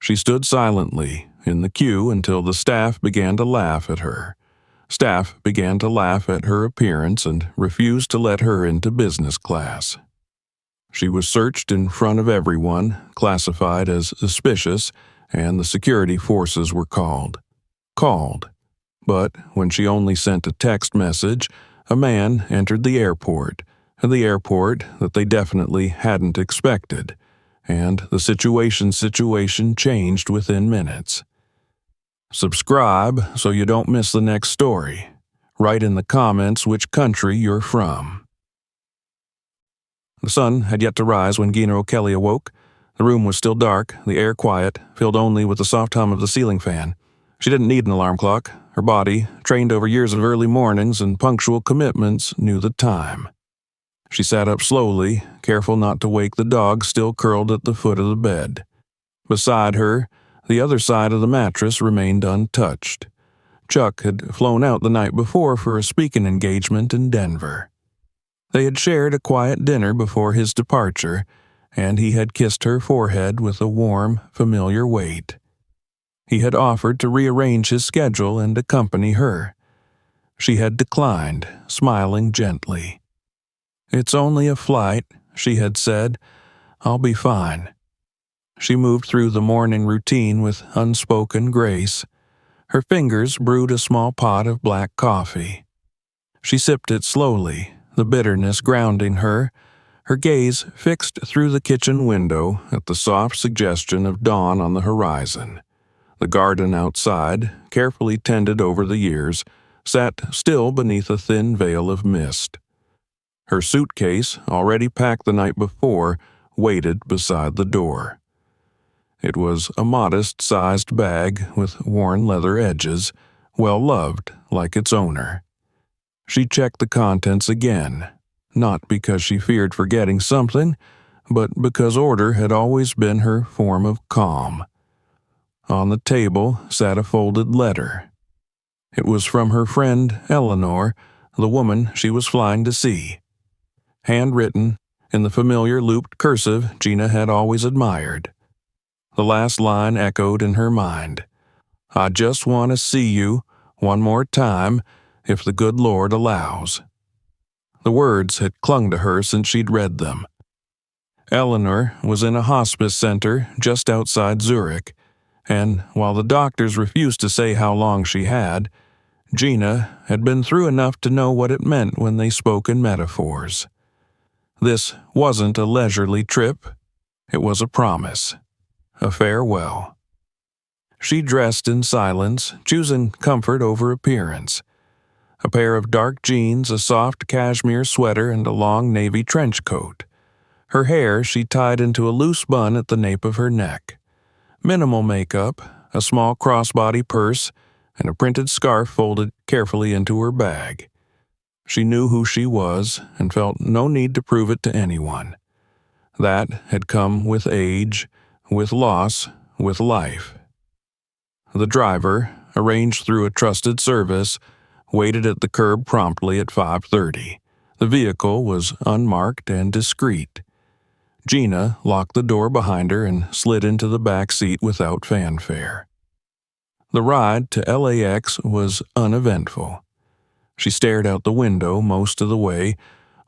She stood silently in the queue until the staff began to laugh at her. Staff began to laugh at her appearance and refused to let her into business class. She was searched in front of everyone, classified as suspicious, and the security forces were called. But when she only sent a text message, a man entered the airport that they definitely hadn't expected, and the situation changed within minutes. Subscribe so you don't miss the next story. Write in the comments which country you're from. The sun had yet to rise when Gina O'Kelly awoke. The room was still dark, the air quiet, filled only with the soft hum of the ceiling fan. She didn't need an alarm clock. Her body, trained over years of early mornings and punctual commitments, knew the time. She sat up slowly, careful not to wake the dog still curled at the foot of the bed. Beside her, the other side of the mattress remained untouched. Chuck had flown out the night before for a speaking engagement in Denver. They had shared a quiet dinner before his departure, and he had kissed her forehead with a warm, familiar weight. He had offered to rearrange his schedule and accompany her. She had declined, smiling gently. "It's only a flight," she had said. "I'll be fine." She moved through the morning routine with unspoken grace. Her fingers brewed a small pot of black coffee. She sipped it slowly, the bitterness grounding her gaze fixed through the kitchen window at the soft suggestion of dawn on the horizon. The garden outside, carefully tended over the years, sat still beneath a thin veil of mist. Her suitcase, already packed the night before, waited beside the door. It was a modest-sized bag with worn leather edges, well-loved like its owner. She checked the contents again, not because she feared forgetting something, but because order had always been her form of calm. On the table sat a folded letter. It was from her friend Eleanor, the woman she was flying to see. Handwritten, in the familiar looped cursive Gina had always admired. The last line echoed in her mind. "I just want to see you one more time, if the good Lord allows." The words had clung to her since she'd read them. Eleanor was in a hospice center just outside Zurich, and while the doctors refused to say how long she had, Gina had been through enough to know what it meant when they spoke in metaphors. This wasn't a leisurely trip. It was a promise. A farewell. She dressed in silence, choosing comfort over appearance. A pair of dark jeans, a soft cashmere sweater, and a long navy trench coat. Her hair she tied into a loose bun at the nape of her neck. Minimal makeup, a small crossbody purse, and a printed scarf folded carefully into her bag. She knew who she was and felt no need to prove it to anyone. That had come with age, with loss, with life. The driver, arranged through a trusted service, waited at the curb promptly at 5:30. The vehicle was unmarked and discreet. Gina locked the door behind her and slid into the back seat without fanfare. The ride to LAX was uneventful. She stared out the window most of the way,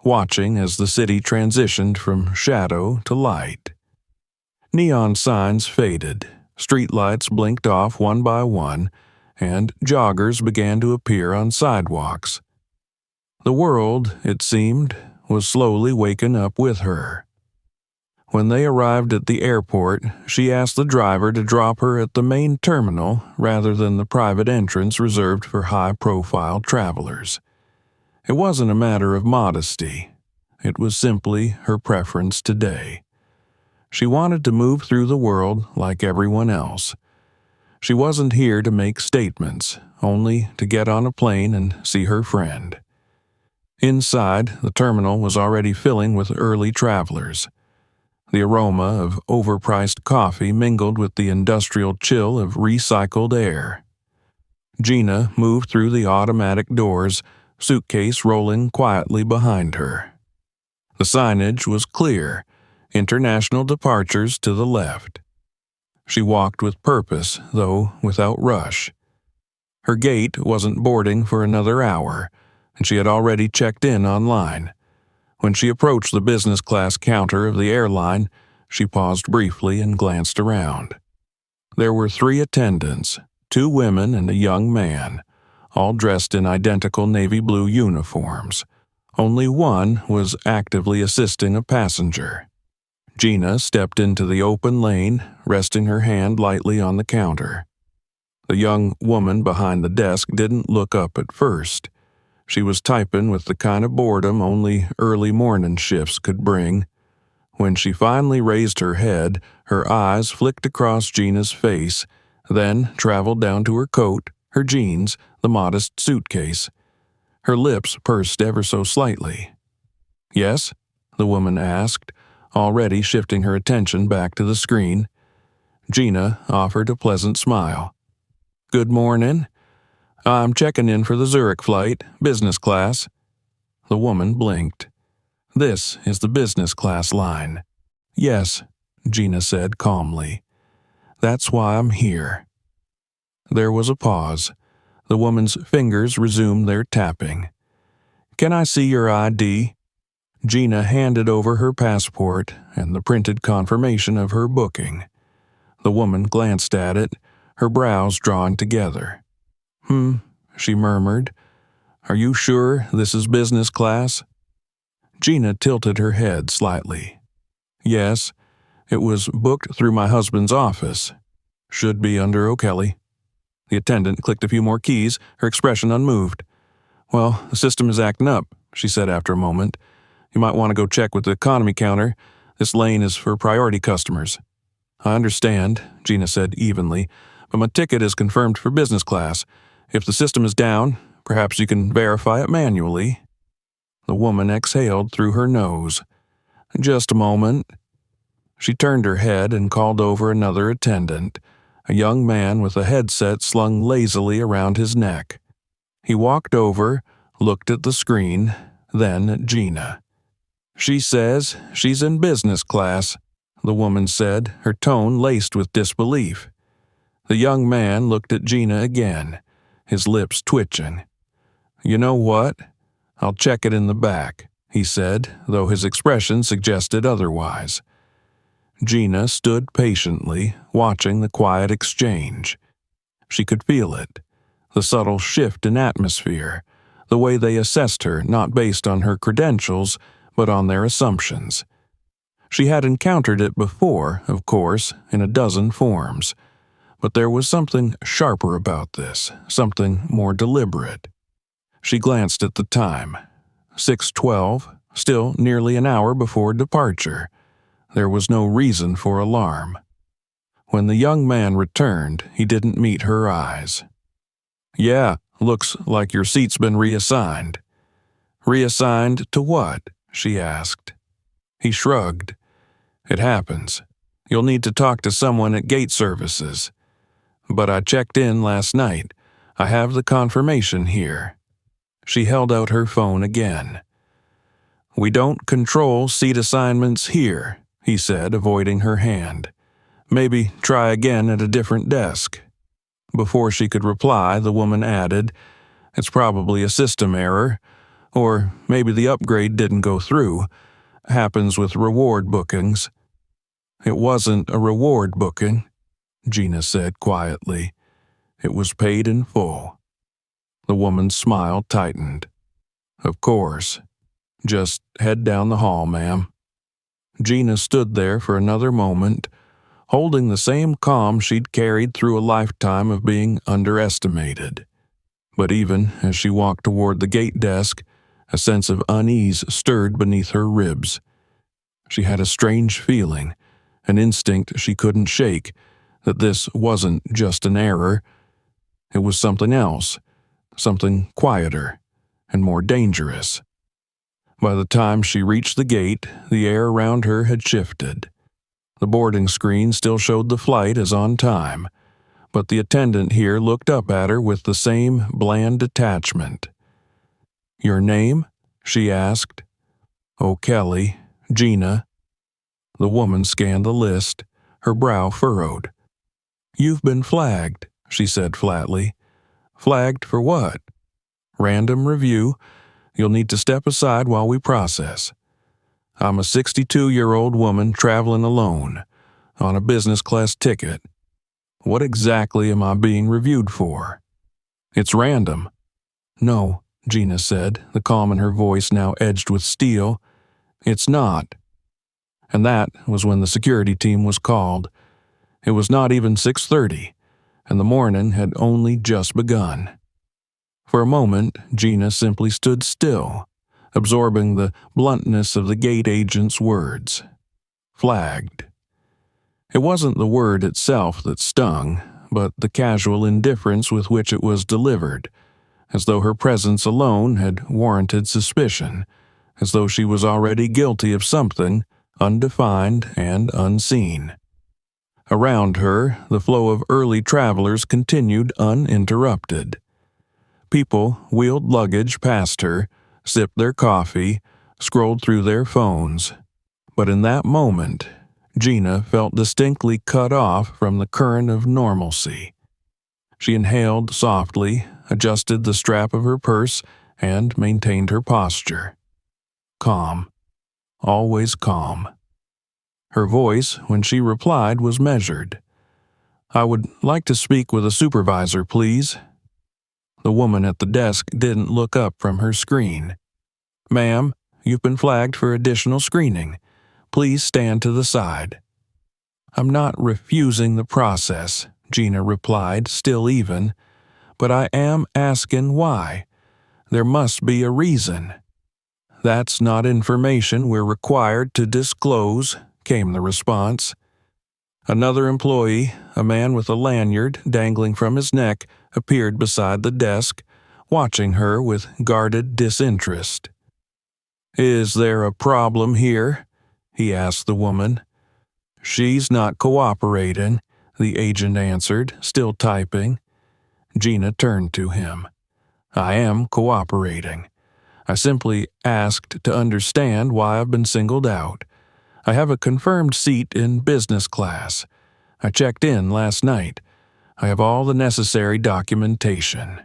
watching as the city transitioned from shadow to light. Neon signs faded, streetlights blinked off one by one, and joggers began to appear on sidewalks. The world, it seemed, was slowly waking up with her. When they arrived at the airport, she asked the driver to drop her at the main terminal rather than the private entrance reserved for high-profile travelers. It wasn't a matter of modesty. It was simply her preference today. She wanted to move through the world like everyone else. She wasn't here to make statements, only to get on a plane and see her friend. Inside, the terminal was already filling with early travelers. The aroma of overpriced coffee mingled with the industrial chill of recycled air. Gina moved through the automatic doors, suitcase rolling quietly behind her. The signage was clear, international departures to the left. She walked with purpose, though without rush. Her gate wasn't boarding for another hour, and she had already checked in online. When she approached the business class counter of the airline, she paused briefly and glanced around. There were 3 attendants, 2 women and a young man, all dressed in identical navy blue uniforms. Only one was actively assisting a passenger. Gina stepped into the open lane, resting her hand lightly on the counter. The young woman behind the desk didn't look up at first. She was typing with the kind of boredom only early morning shifts could bring. When she finally raised her head, her eyes flicked across Gina's face, then traveled down to her coat, her jeans, the modest suitcase. Her lips pursed ever so slightly. "Yes?" the woman asked, already shifting her attention back to the screen. Gina offered a pleasant smile. "Good morning. I'm checking in for the Zurich flight, business class." The woman blinked. "This is the business class line." "Yes," Gina said calmly. "That's why I'm here." There was a pause. The woman's fingers resumed their tapping. "Can I see your ID?" Gina handed over her passport and the printed confirmation of her booking. The woman glanced at it, her brows drawn together. She murmured. "Are you sure this is business class?" Gina tilted her head slightly. "Yes, it was booked through my husband's office. Should be under O'Kelly." The attendant clicked a few more keys, her expression unmoved. "Well, the system is acting up," she said after a moment. "You might want to go check with the economy counter. This lane is for priority customers." "I understand," Gina said evenly, "but my ticket is confirmed for business class. If the system is down, perhaps you can verify it manually." The woman exhaled through her nose. "Just a moment." She turned her head and called over another attendant, a young man with a headset slung lazily around his neck. He walked over, looked at the screen, then at Gina. "She says she's in business class," the woman said, her tone laced with disbelief. The young man looked at Gina again, his lips twitching. "You know what? I'll check it in the back," he said, though his expression suggested otherwise. Gina stood patiently, watching the quiet exchange. She could feel it, the subtle shift in atmosphere, the way they assessed her not based on her credentials, but on their assumptions. She had encountered it before, of course, in a dozen forms, but there was something sharper about this, something more deliberate. She glanced at the time. 6:12, still nearly an hour before departure. There was no reason for alarm. When the young man returned, he didn't meet her eyes. "Yeah, looks like your seat's been reassigned." "Reassigned to what?" she asked. He shrugged. "It happens. You'll need to talk to someone at gate services. But I checked in last night. I have the confirmation here." She held out her phone again. "We don't control seat assignments here," he said, avoiding her hand. "Maybe try again at a different desk." Before she could reply, the woman added, "It's probably a system error, or maybe the upgrade didn't go through. Happens with reward bookings." "It wasn't a reward booking," Gina said quietly. "It was paid in full." The woman's smile tightened. "Of course. Just head down the hall, ma'am." Gina stood there for another moment, holding the same calm she'd carried through a lifetime of being underestimated. But even as she walked toward the gate desk, a sense of unease stirred beneath her ribs. She had a strange feeling, an instinct she couldn't shake, that this wasn't just an error. It was something else, something quieter and more dangerous. By the time she reached the gate, the air around her had shifted. The boarding screen still showed the flight as on time, but the attendant here looked up at her with the same bland detachment. "Your name?" she asked. "O'Kelly, Gina." The woman scanned the list, her brow furrowed. "You've been flagged," she said flatly. "Flagged for what?" "Random review. You'll need to step aside while we process. I'm a 62-year-old woman traveling alone, on a business class ticket. What exactly am I being reviewed for?" "It's random." "No," Gina said, the calm in her voice now edged with steel. "It's not." And that was when the security team was called. It was not even 6:30, and the morning had only just begun. For a moment, Gina simply stood still, absorbing the bluntness of the gate agent's words. Flagged. It wasn't the word itself that stung, but the casual indifference with which it was delivered, as though her presence alone had warranted suspicion, as though she was already guilty of something undefined and unseen. Around her, the flow of early travelers continued uninterrupted. People wheeled luggage past her, sipped their coffee, scrolled through their phones. But in that moment, Gina felt distinctly cut off from the current of normalcy. She inhaled softly, adjusted the strap of her purse, and maintained her posture. Calm. Always calm. Her voice, when she replied, was measured. "I would like to speak with a supervisor, please." The woman at the desk didn't look up from her screen. "Ma'am, you've been flagged for additional screening. Please stand to the side." "I'm not refusing the process," Gina replied, still even, "but I am asking why. There must be a reason." "That's not information we're required to disclose," came the response. Another employee, a man with a lanyard dangling from his neck, appeared beside the desk, watching her with guarded disinterest. "Is there a problem here?" he asked the woman. "She's not cooperating," the agent answered, still typing. Gina turned to him. "I am cooperating. I simply asked to understand why I've been singled out. I have a confirmed seat in business class. I checked in last night. I have all the necessary documentation."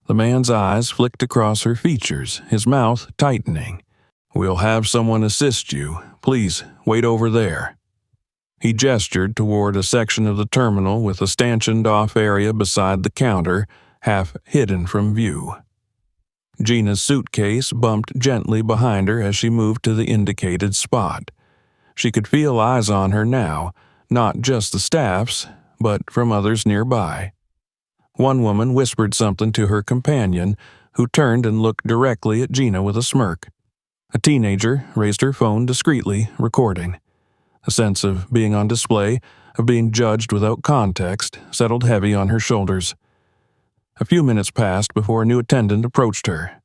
The man's eyes flicked across her features, his mouth tightening. "We'll have someone assist you. Please wait over there." He gestured toward a section of the terminal with a stanchioned-off area beside the counter, half hidden from view. Gina's suitcase bumped gently behind her as she moved to the indicated spot. She could feel eyes on her now, not just the staff's, but from others nearby. One woman whispered something to her companion, who turned and looked directly at Gina with a smirk. A teenager raised her phone discreetly, recording. A sense of being on display, of being judged without context, settled heavy on her shoulders. A few minutes passed before a new attendant approached her.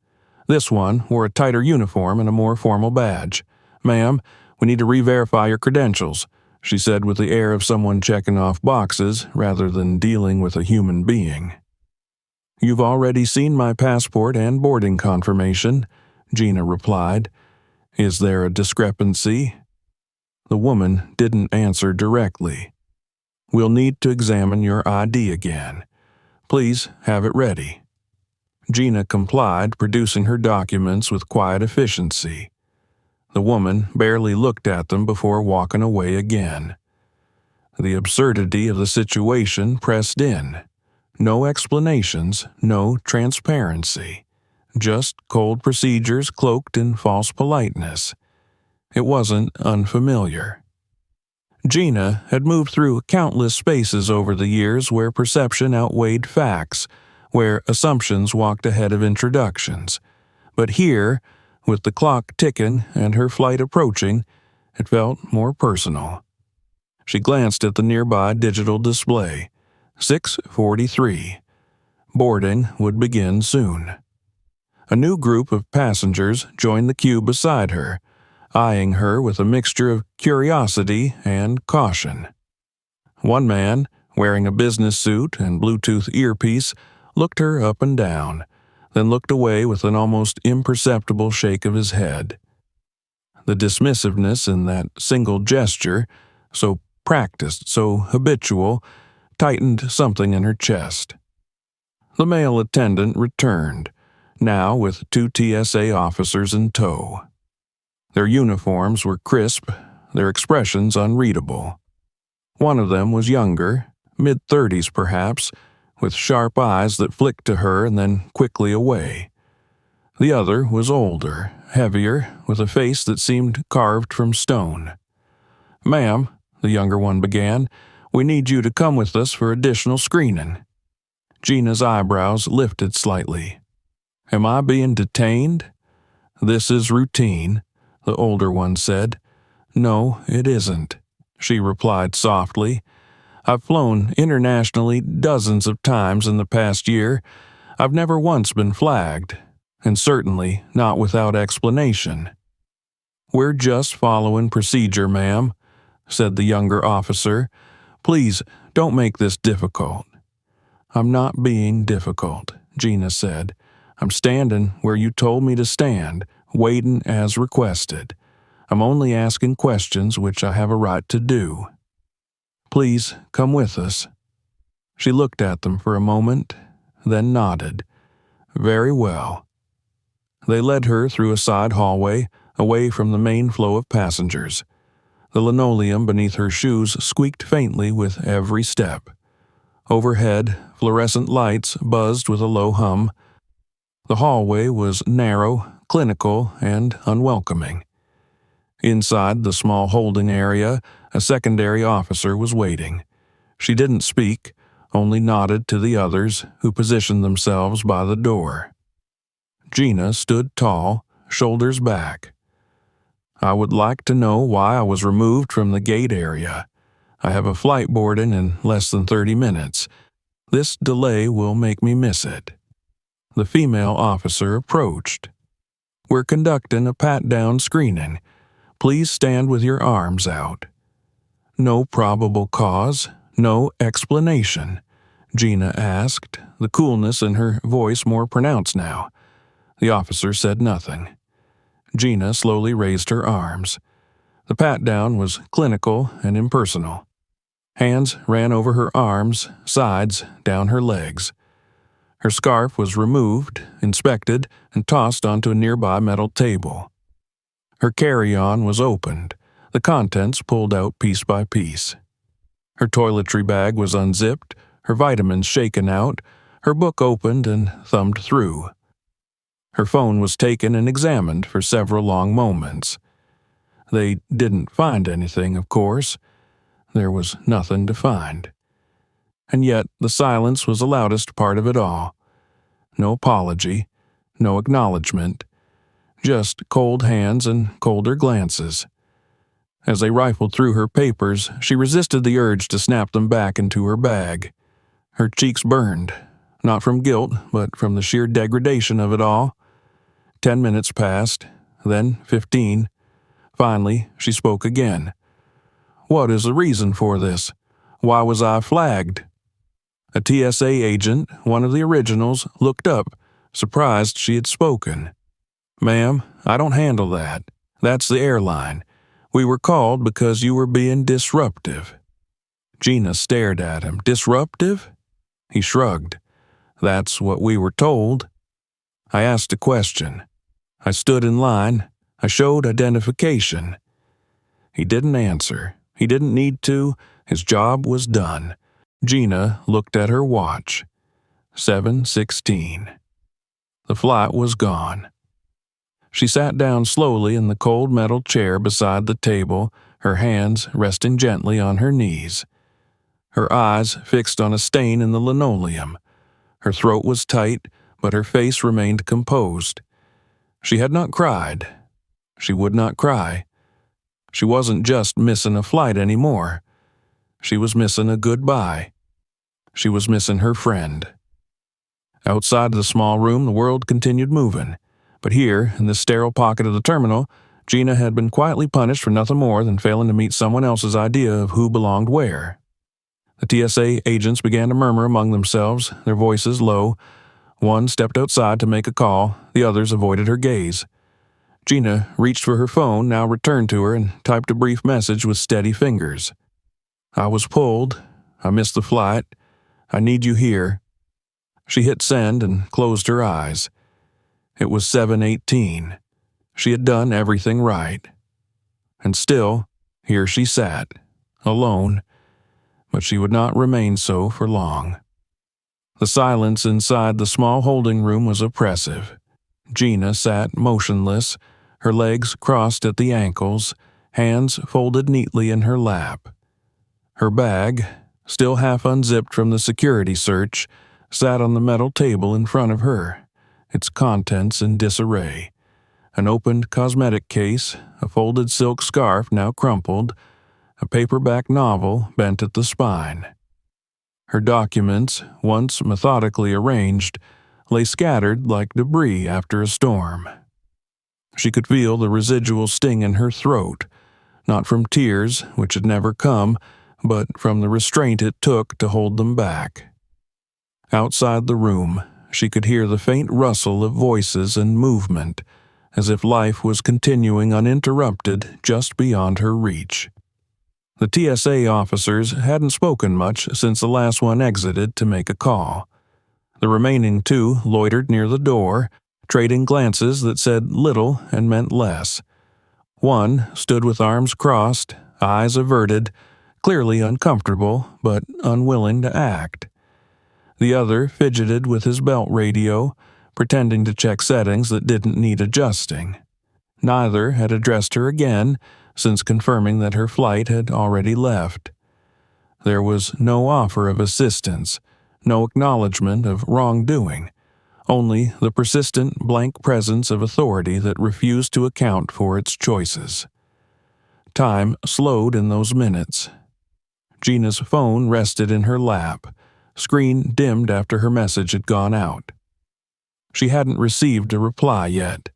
This one wore a tighter uniform and a more formal badge. "Ma'am, we need to re-verify your credentials," she said with the air of someone checking off boxes rather than dealing with a human being. "You've already seen my passport and boarding confirmation," Gina replied. "Is there a discrepancy?" The woman didn't answer directly. "We'll need to examine your ID again. Please have it ready." Gina complied, producing her documents with quiet efficiency. The woman barely looked at them before walking away again. The absurdity of the situation pressed in. No explanations, no transparency. Just cold procedures cloaked in false politeness. It wasn't unfamiliar. Gina had moved through countless spaces over the years where perception outweighed facts, where assumptions walked ahead of introductions. But here, with the clock ticking and her flight approaching, it felt more personal. She glanced at the nearby digital display. 6:43. Boarding would begin soon. A new group of passengers joined the queue beside her, eyeing her with a mixture of curiosity and caution. One man, wearing a business suit and Bluetooth earpiece, looked her up and down, then looked away with an almost imperceptible shake of his head. The dismissiveness in that single gesture, so practiced, so habitual, tightened something in her chest. The male attendant returned, now with 2 TSA officers in tow. Their uniforms were crisp, their expressions unreadable. One of them was younger, mid-30s perhaps, with sharp eyes that flicked to her and then quickly away. The other was older, heavier, with a face that seemed carved from stone. "Ma'am," the younger one began, "we need you to come with us for additional screening." Gina's eyebrows lifted slightly. "Am I being detained?" "This is routine," the older one said. "No, it isn't," she replied softly. "I've flown internationally dozens of times in the past year. I've never once been flagged, and certainly not without explanation." "We're just following procedure, ma'am," said the younger officer. "Please don't make this difficult." "I'm not being difficult," Gina said. "I'm standing where you told me to stand, waiting as requested. I'm only asking questions which I have a right to do. Please come with us." She looked at them for a moment, then nodded. "Very well." They led her through a side hallway, away from the main flow of passengers. The linoleum beneath her shoes squeaked faintly with every step. Overhead, fluorescent lights buzzed with a low hum. The hallway was narrow, clinical, and unwelcoming. Inside the small holding area, a secondary officer was waiting. She didn't speak, only nodded to the others, who positioned themselves by the door. Gina stood tall, shoulders back. "I would like to know why I was removed from the gate area. I have a flight boarding in less than 30 minutes. This delay will make me miss it." The female officer approached. "We're conducting a pat-down screening. Please stand with your arms out." "No probable cause, no explanation?" Gina asked, the coolness in her voice more pronounced now. The officer said nothing. Gina slowly raised her arms. The pat-down was clinical and impersonal. Hands ran over her arms, sides, down her legs. Her scarf was removed, inspected, and tossed onto a nearby metal table. Her carry-on was opened, the contents pulled out piece by piece. Her toiletry bag was unzipped, her vitamins shaken out, her book opened and thumbed through. Her phone was taken and examined for several long moments. They didn't find anything, of course. There was nothing to find. And yet the silence was the loudest part of it all. No apology, no acknowledgement, just cold hands and colder glances. As they rifled through her papers, she resisted the urge to snap them back into her bag. Her cheeks burned, not from guilt, but from the sheer degradation of it all. 10 minutes passed, then 15. Finally, she spoke again. "What is the reason for this? Why was I flagged?" A TSA agent, one of the originals, looked up, surprised she had spoken. "Ma'am, I don't handle that. That's the airline. We were called because you were being disruptive." Gina stared at him. "Disruptive?" He shrugged. "That's what we were told." "I asked a question. I stood in line. I showed identification." He didn't answer. He didn't need to. His job was done. Gina looked at her watch. 7:16. The flight was gone. She sat down slowly in the cold metal chair beside the table, her hands resting gently on her knees. Her eyes fixed on a stain in the linoleum. Her throat was tight, but her face remained composed. She had not cried. She would not cry. She wasn't just missing a flight anymore. She was missing a goodbye. She was missing her friend. Outside the small room, the world continued moving. But here, in this sterile pocket of the terminal, Gina had been quietly punished for nothing more than failing to meet someone else's idea of who belonged where. The TSA agents began to murmur among themselves, their voices low. One stepped outside to make a call, the others avoided her gaze. Gina reached for her phone, now returned to her, and typed a brief message with steady fingers. "I was pulled. I missed the flight. I need you here." She hit send and closed her eyes. It was 7:18. She had done everything right. And still, here she sat, alone, but she would not remain so for long. The silence inside the small holding room was oppressive. Gina sat motionless, her legs crossed at the ankles, hands folded neatly in her lap. Her bag, still half unzipped from the security search, sat on the metal table in front of her, its contents in disarray. An opened cosmetic case, a folded silk scarf now crumpled, a paperback novel bent at the spine. Her documents, once methodically arranged, lay scattered like debris after a storm. She could feel the residual sting in her throat, not from tears, which had never come, but from the restraint it took to hold them back. Outside the room, she could hear the faint rustle of voices and movement, as if life was continuing uninterrupted just beyond her reach. The TSA officers hadn't spoken much since the last one exited to make a call. The remaining two loitered near the door, trading glances that said little and meant less. One stood with arms crossed, eyes averted, clearly uncomfortable but unwilling to act. The other fidgeted with his belt radio, pretending to check settings that didn't need adjusting. Neither had addressed her again since confirming that her flight had already left. There was no offer of assistance, no acknowledgement of wrongdoing, only the persistent blank presence of authority that refused to account for its choices. Time slowed in those minutes. Gina's phone rested in her lap, screen dimmed after her message had gone out. She hadn't received a reply yet.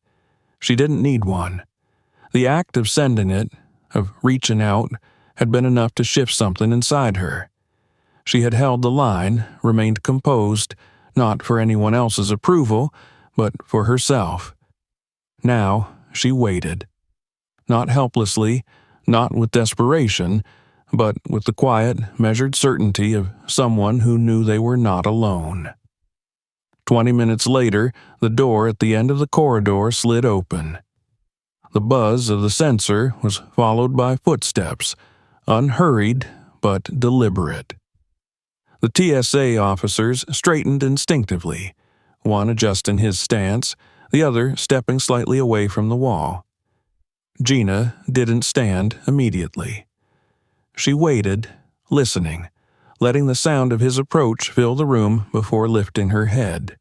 She didn't need one. The act of sending it, of reaching out, had been enough to shift something inside her. She had held the line, remained composed, not for anyone else's approval, but for herself. Now she waited. Not helplessly, not with desperation, but with the quiet, measured certainty of someone who knew they were not alone. 20 minutes later, the door at the end of the corridor slid open. The buzz of the sensor was followed by footsteps, unhurried but deliberate. The TSA officers straightened instinctively, one adjusting his stance, the other stepping slightly away from the wall. Gina didn't stand immediately. She waited, listening, letting the sound of his approach fill the room before lifting her head.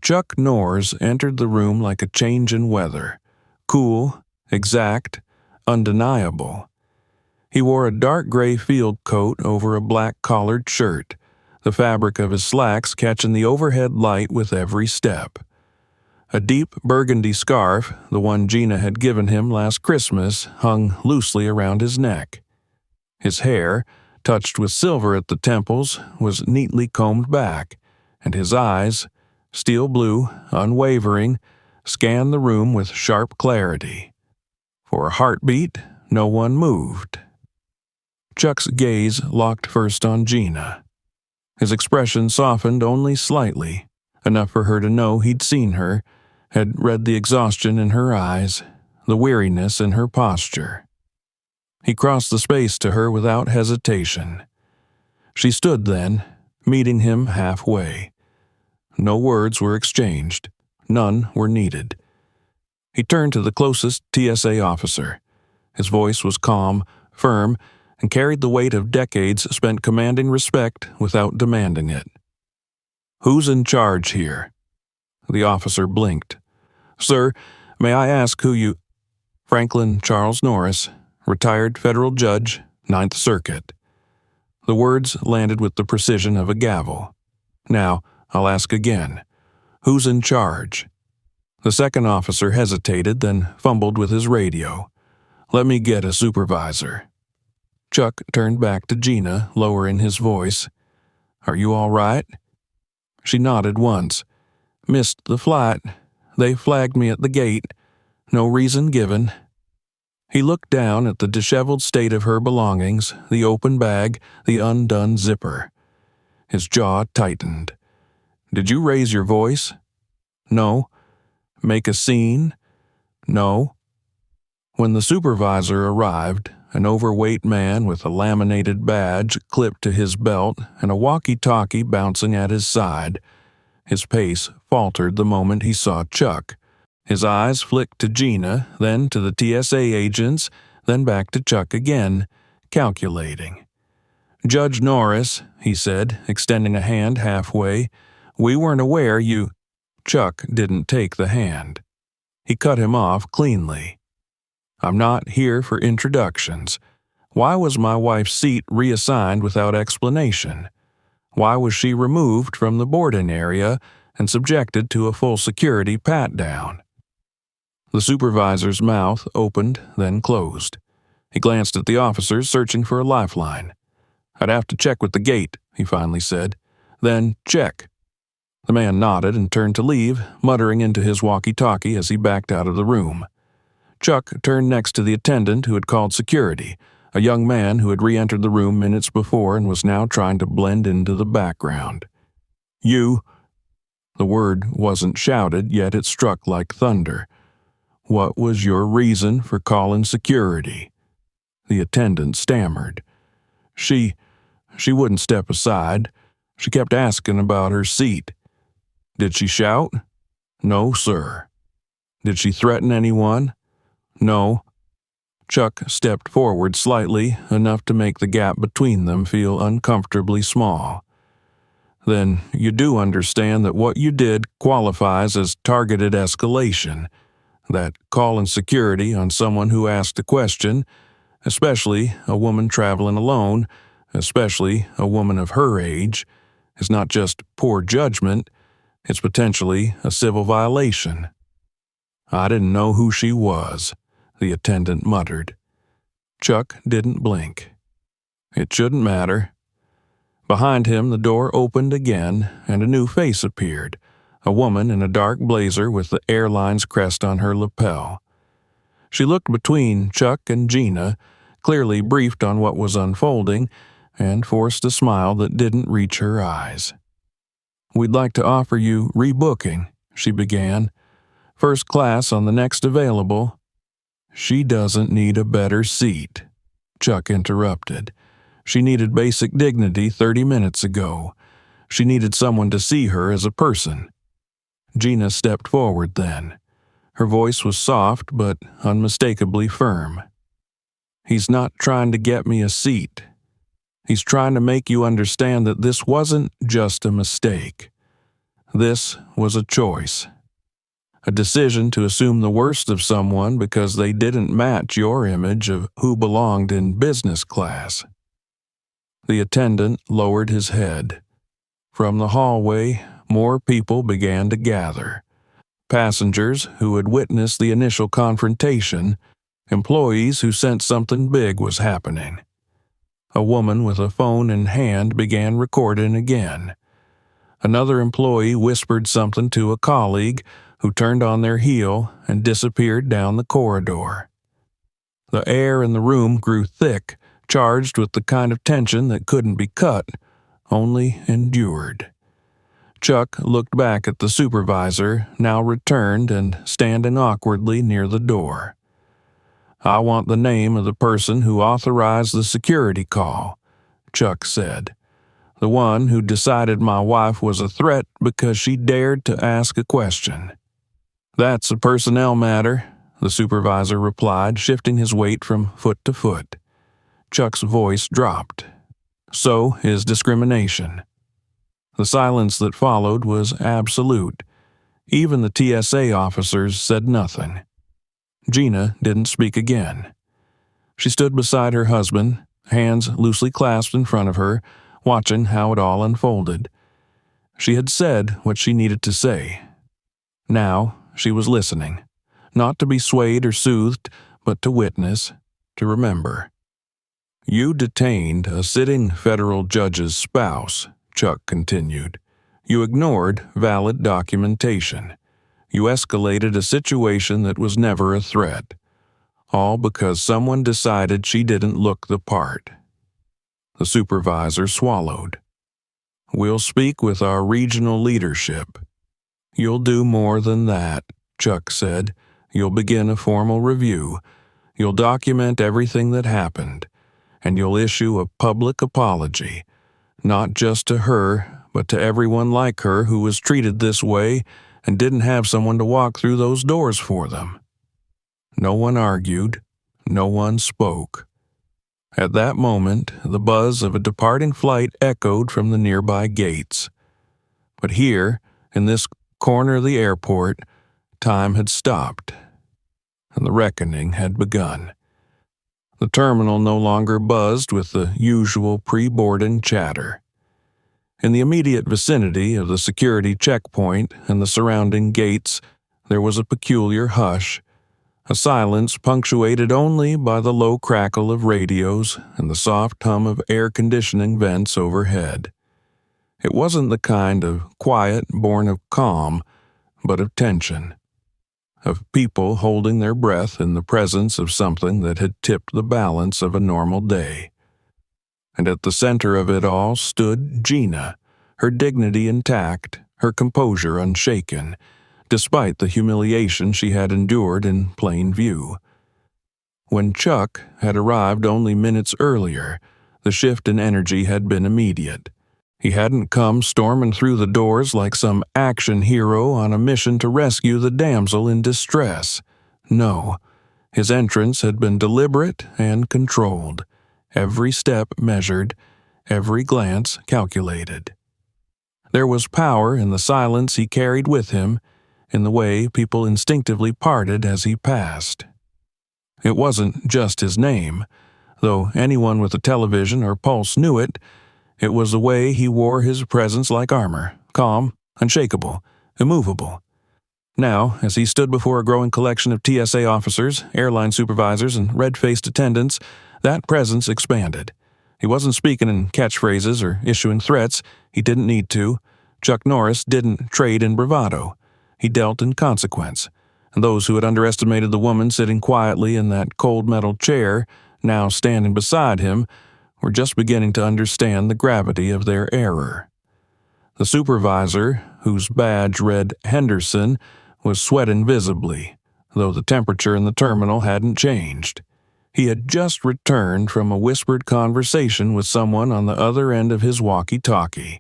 Chuck Norris entered the room like a change in weather, cool, exact, undeniable. He wore a dark gray field coat over a black collared shirt, the fabric of his slacks catching the overhead light with every step. A deep burgundy scarf, the one Gina had given him last Christmas, hung loosely around his neck. His hair, touched with silver at the temples, was neatly combed back, and his eyes, steel blue, unwavering, scanned the room with sharp clarity. For a heartbeat, no one moved. Chuck's gaze locked first on Gina. His expression softened only slightly, enough for her to know he'd seen her, had read the exhaustion in her eyes, the weariness in her posture. He crossed the space to her without hesitation. She stood then, meeting him halfway. No words were exchanged. None were needed. He turned to the closest TSA officer. His voice was calm, firm, and carried the weight of decades spent commanding respect without demanding it. "Who's in charge here?" The officer blinked. "Sir, may I ask who you—" "Franklin Charles Norris, retired federal judge, Ninth Circuit." The words landed with the precision of a gavel. "Now, I'll ask again. Who's in charge?" The second officer hesitated, then fumbled with his radio. "Let me get a supervisor." Chuck turned back to Gina, lowering his voice. "Are you all right?" She nodded once. "Missed the flight. They flagged me at the gate. No reason given." He looked down at the disheveled state of her belongings, the open bag, the undone zipper. His jaw tightened. "Did you raise your voice?" "No." "Make a scene?" "No." When the supervisor arrived, an overweight man with a laminated badge clipped to his belt and a walkie-talkie bouncing at his side, his pace faltered the moment he saw Chuck. His eyes flicked to Gina, then to the TSA agents, then back to Chuck again, calculating. "Judge Norris," he said, extending a hand halfway, "we weren't aware you—" Chuck didn't take the hand. He cut him off cleanly. "I'm not here for introductions. Why was my wife's seat reassigned without explanation? Why was she removed from the boarding area and subjected to a full security pat-down?" The supervisor's mouth opened, then closed. He glanced at the officers, searching for a lifeline. "I'd have to check with the gate," he finally said. "Then check." The man nodded and turned to leave, muttering into his walkie-talkie as he backed out of the room. Chuck turned next to the attendant who had called security, a young man who had re-entered the room minutes before and was now trying to blend into the background. "You—" The word wasn't shouted, yet it struck like thunder. "What was your reason for calling security?" The attendant stammered. She wouldn't step aside. She kept asking about her seat." "Did she shout?" "No, sir." "Did she threaten anyone?" "No." Chuck stepped forward slightly, enough to make the gap between them feel uncomfortably small. "Then you do understand that what you did qualifies as targeted escalation, that calling security on someone who asked a question, especially a woman traveling alone, especially a woman of her age, is not just poor judgment, it's potentially a civil violation." "I didn't know who she was," the attendant muttered. Chuck didn't blink. "It shouldn't matter." Behind him, the door opened again, and a new face appeared, a woman in a dark blazer with the airline's crest on her lapel. She looked between Chuck and Gina, clearly briefed on what was unfolding, and forced a smile that didn't reach her eyes. "We'd like to offer you rebooking," she began. "First class on the next available." "She doesn't need a better seat," Chuck interrupted. "She needed basic dignity 30 minutes ago. She needed someone to see her as a person." Gina stepped forward then. Her voice was soft but unmistakably firm. "He's not trying to get me a seat. He's trying to make you understand that this wasn't just a mistake. This was a choice. A decision to assume the worst of someone because they didn't match your image of who belonged in business class." The attendant lowered his head. From the hallway, more people began to gather. Passengers who had witnessed the initial confrontation, employees who sensed something big was happening. A woman with a phone in hand began recording again. Another employee whispered something to a colleague who turned on their heel and disappeared down the corridor. The air in the room grew thick, charged with the kind of tension that couldn't be cut, only endured. Chuck looked back at the supervisor, now returned and standing awkwardly near the door. "I want the name of the person who authorized the security call," Chuck said. "The one who decided my wife was a threat because she dared to ask a question." "That's a personnel matter," the supervisor replied, shifting his weight from foot to foot. Chuck's voice dropped. "So is discrimination." The silence that followed was absolute. Even the TSA officers said nothing. Gina didn't speak again. She stood beside her husband, hands loosely clasped in front of her, watching how it all unfolded. She had said what she needed to say. Now she was listening, not to be swayed or soothed, but to witness, to remember. "You detained a sitting federal judge's spouse," Chuck continued. "You ignored valid documentation. You escalated a situation that was never a threat. all because someone decided she didn't look the part. The supervisor swallowed. "We'll speak with our regional leadership." "You'll do more than that," Chuck said. "You'll begin a formal review. You'll document everything that happened, and you'll issue a public apology, not just to her, but to everyone like her who was treated this way and didn't have someone to walk through those doors for them." No one argued. No one spoke. At that moment, the buzz of a departing flight echoed from the nearby gates. But here, in this corner of the airport, time had stopped, and the reckoning had begun. The terminal no longer buzzed with the usual pre-boarding chatter. In the immediate vicinity of the security checkpoint and the surrounding gates, there was a peculiar hush, a silence punctuated only by the low crackle of radios and the soft hum of air conditioning vents overhead. It wasn't the kind of quiet born of calm, but of tension, of people holding their breath in the presence of something that had tipped the balance of a normal day. And at the center of it all stood Gina, her dignity intact, her composure unshaken, despite the humiliation she had endured in plain view. When Chuck had arrived only minutes earlier, the shift in energy had been immediate. He hadn't come storming through the doors like some action hero on a mission to rescue the damsel in distress. No, his entrance had been deliberate and controlled, every step measured, every glance calculated. There was power in the silence he carried with him, in the way people instinctively parted as he passed. It wasn't just his name, though anyone with a television or pulse knew it. It was the way he wore his presence like armor, calm, unshakable, immovable. Now, as he stood before a growing collection of TSA officers, airline supervisors, and red-faced attendants, that presence expanded. He wasn't speaking in catchphrases or issuing threats. He didn't need to. Chuck Norris didn't trade in bravado. He dealt in consequence, and those who had underestimated the woman sitting quietly in that cold metal chair, now standing beside him, were just beginning to understand the gravity of their error. The supervisor, whose badge read Henderson, was sweating visibly, though the temperature in the terminal hadn't changed. He had just returned from a whispered conversation with someone on the other end of his walkie-talkie,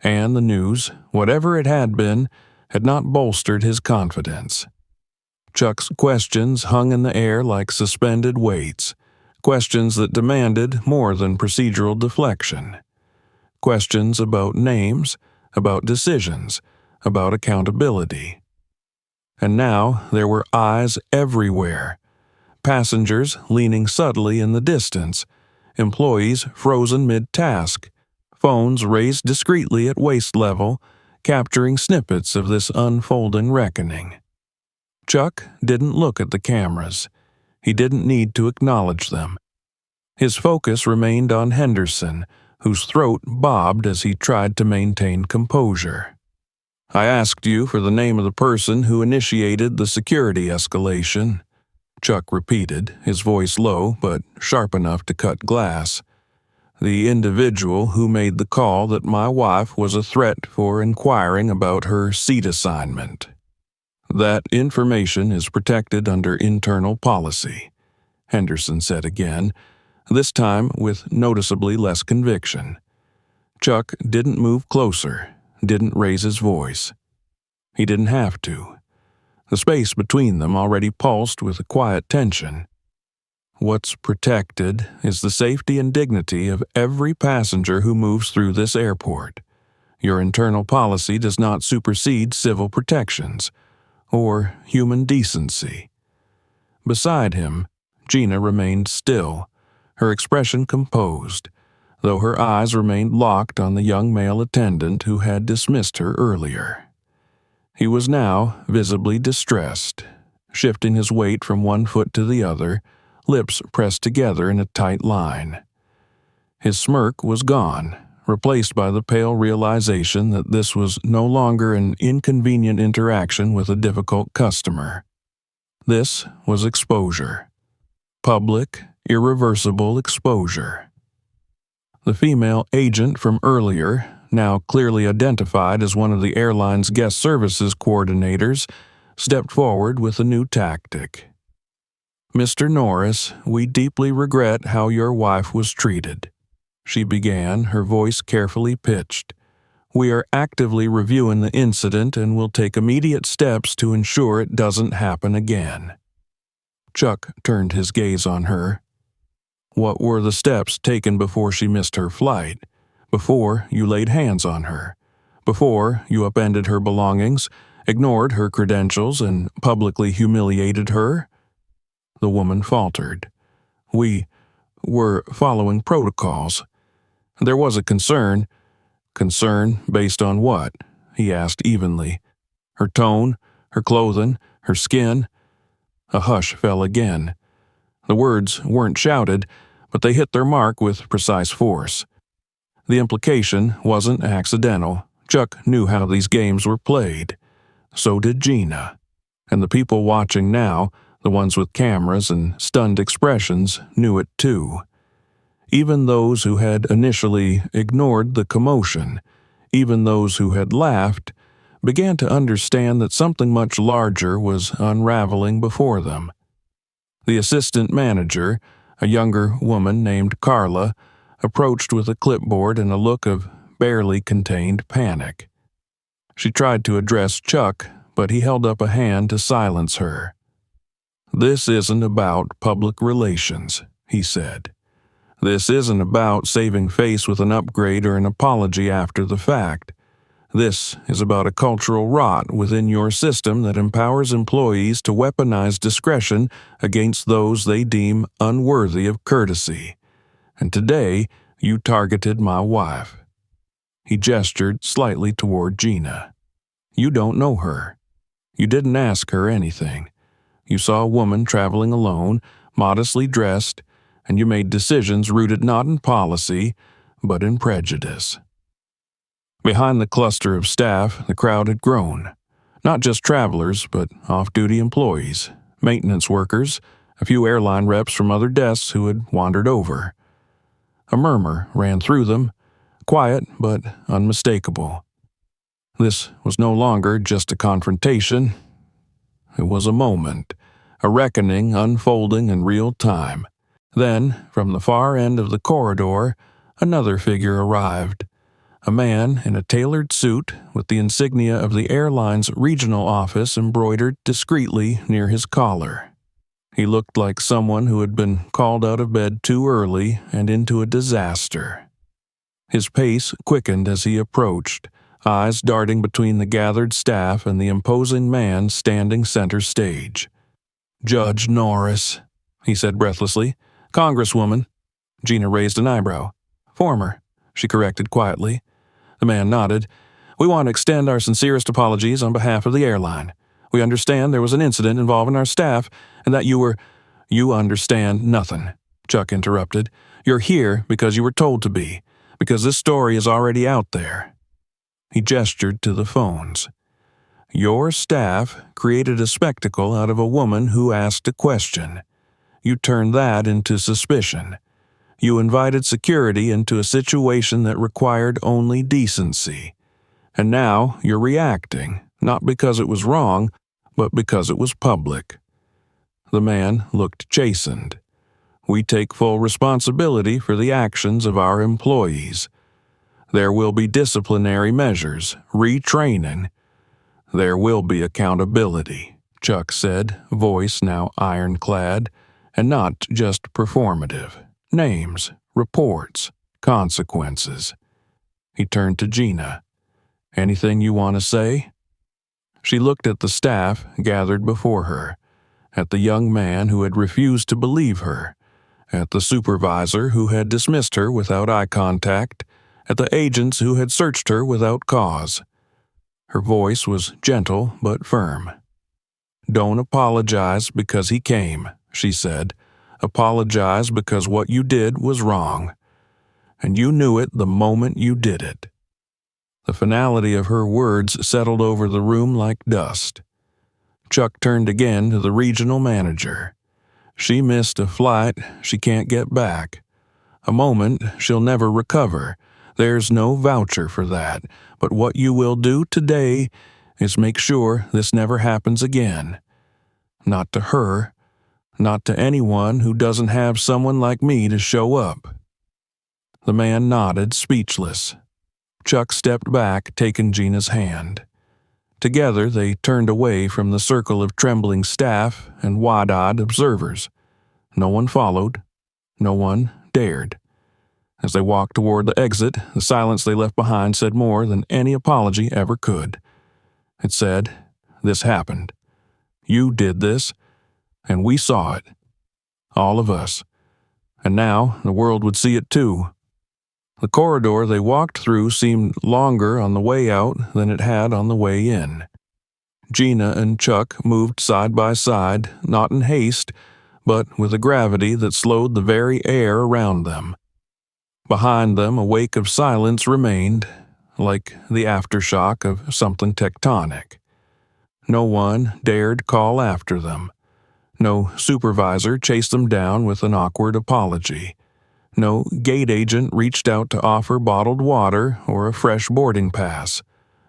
and the news, whatever it had been, had not bolstered his confidence. Chuck's questions hung in the air like suspended weights, questions that demanded more than procedural deflection. Questions about names, about decisions, about accountability. And now there were eyes everywhere. Passengers leaning subtly in the distance, employees frozen mid-task, phones raised discreetly at waist level, capturing snippets of this unfolding reckoning. Chuck didn't look at the cameras. He didn't need to acknowledge them. His focus remained on Henderson, whose throat bobbed as he tried to maintain composure. "I asked you for the name of the person who initiated the security escalation," Chuck repeated, his voice low but sharp enough to cut glass. "The individual who made the call that my wife was a threat for inquiring about her seat assignment. That information is protected under internal policy," Henderson said again, this time with noticeably less conviction. Chuck didn't move closer, didn't raise his voice. He didn't have to. The space between them already pulsed with a quiet tension. What's protected is the safety and dignity of every passenger who moves through this airport. Your internal policy does not supersede civil protections or human decency. Beside him, Gina remained still, her expression composed, though her eyes remained locked on the young male attendant who had dismissed her earlier. He was now visibly distressed, shifting his weight from one foot to the other, lips pressed together in a tight line. His smirk was gone, replaced by the pale realization that this was no longer an inconvenient interaction with a difficult customer. This was exposure. public, irreversible exposure. The female agent from earlier, now clearly identified as one of the airline's guest services coordinators, stepped forward with a new tactic. "Mr. Norris, we deeply regret how your wife was treated," she began, her voice carefully pitched. "We are actively reviewing the incident and will take immediate steps to ensure it doesn't happen again." Chuck turned his gaze on her. "What were the steps taken before she missed her flight? Before you laid hands on her? Before you upended her belongings, ignored her credentials, and publicly humiliated her?" The woman faltered. "We were following protocols. There was a concern." "Concern based on what?" he asked evenly. "Her tone, her clothing, her skin?" A hush fell again. The words weren't shouted, but they hit their mark with precise force. The implication wasn't accidental. Chuck knew how these games were played. So did Gina. And the people watching now, the ones with cameras and stunned expressions, knew it too. Even those who had initially ignored the commotion, even those who had laughed, began to understand that something much larger was unraveling before them. The assistant manager, a younger woman named Carla, approached with a clipboard and a look of barely contained panic. She tried to address Chuck, but he held up a hand to silence her. "This isn't about public relations," he said. "This isn't about saving face with an upgrade or an apology after the fact. This is about a cultural rot within your system that empowers employees to weaponize discretion against those they deem unworthy of courtesy. And today, you targeted my wife." He gestured slightly toward Gina. "You don't know her. You didn't ask her anything. You saw a woman traveling alone, modestly dressed, and you made decisions rooted not in policy, but in prejudice." Behind the cluster of staff, the crowd had grown. Not just travelers, but off-duty employees, maintenance workers, a few airline reps from other desks who had wandered over. A murmur ran through them, quiet but unmistakable. This was no longer just a confrontation. It was a moment, a reckoning unfolding in real time. Then, from the far end of the corridor, another figure arrived. A man in a tailored suit with the insignia of the airline's regional office embroidered discreetly near his collar. He looked like someone who had been called out of bed too early and into a disaster. His pace quickened as he approached, eyes darting between the gathered staff and the imposing man standing center stage. "Judge Norris," he said breathlessly. "Congresswoman." Gina raised an eyebrow. "Former," she corrected quietly. The man nodded. "We want to extend our sincerest apologies on behalf of the airline. We understand there was an incident involving our staff and that you were—" "You understand nothing," Chuck interrupted. "You're here because you were told to be, because this story is already out there." He gestured to the phones. "Your staff created a spectacle out of a woman who asked a question. You turned that into suspicion. You invited security into a situation that required only decency. And now you're reacting, not because it was wrong, but because it was public." The man looked chastened. "We take full responsibility for the actions of our employees. There will be disciplinary measures, retraining. There will be accountability," Chuck said, voice now ironclad, "and not just performative. Names, reports, consequences." He turned to Gina. "Anything you want to say?" She looked at the staff gathered before her, at the young man who had refused to believe her, at the supervisor who had dismissed her without eye contact, at the agents who had searched her without cause. Her voice was gentle but firm. "Don't apologize because he came," she said. "Apologize because what you did was wrong. And you knew it the moment you did it." The finality of her words settled over the room like dust. Chuck turned again to the regional manager. She missed a flight she can't get back. A moment she'll never recover. There's no voucher for that. But what you will do today is make sure this never happens again. Not to her. Not to anyone who doesn't have someone like me to show up." The man nodded, speechless. Chuck stepped back, taking Gina's hand. Together they turned away from the circle of trembling staff and wide-eyed observers. No one followed. No one dared. As they walked toward the exit, the silence they left behind said more than any apology ever could. It said, "This happened. You did this, and we saw it. All of us. And now the world would see it too." The corridor they walked through seemed longer on the way out than it had on the way in. Gina and Chuck moved side by side, not in haste, but with a gravity that slowed the very air around them. Behind them, a wake of silence remained, like the aftershock of something tectonic. No one dared call after them. No supervisor chased them down with an awkward apology. No gate agent reached out to offer bottled water or a fresh boarding pass.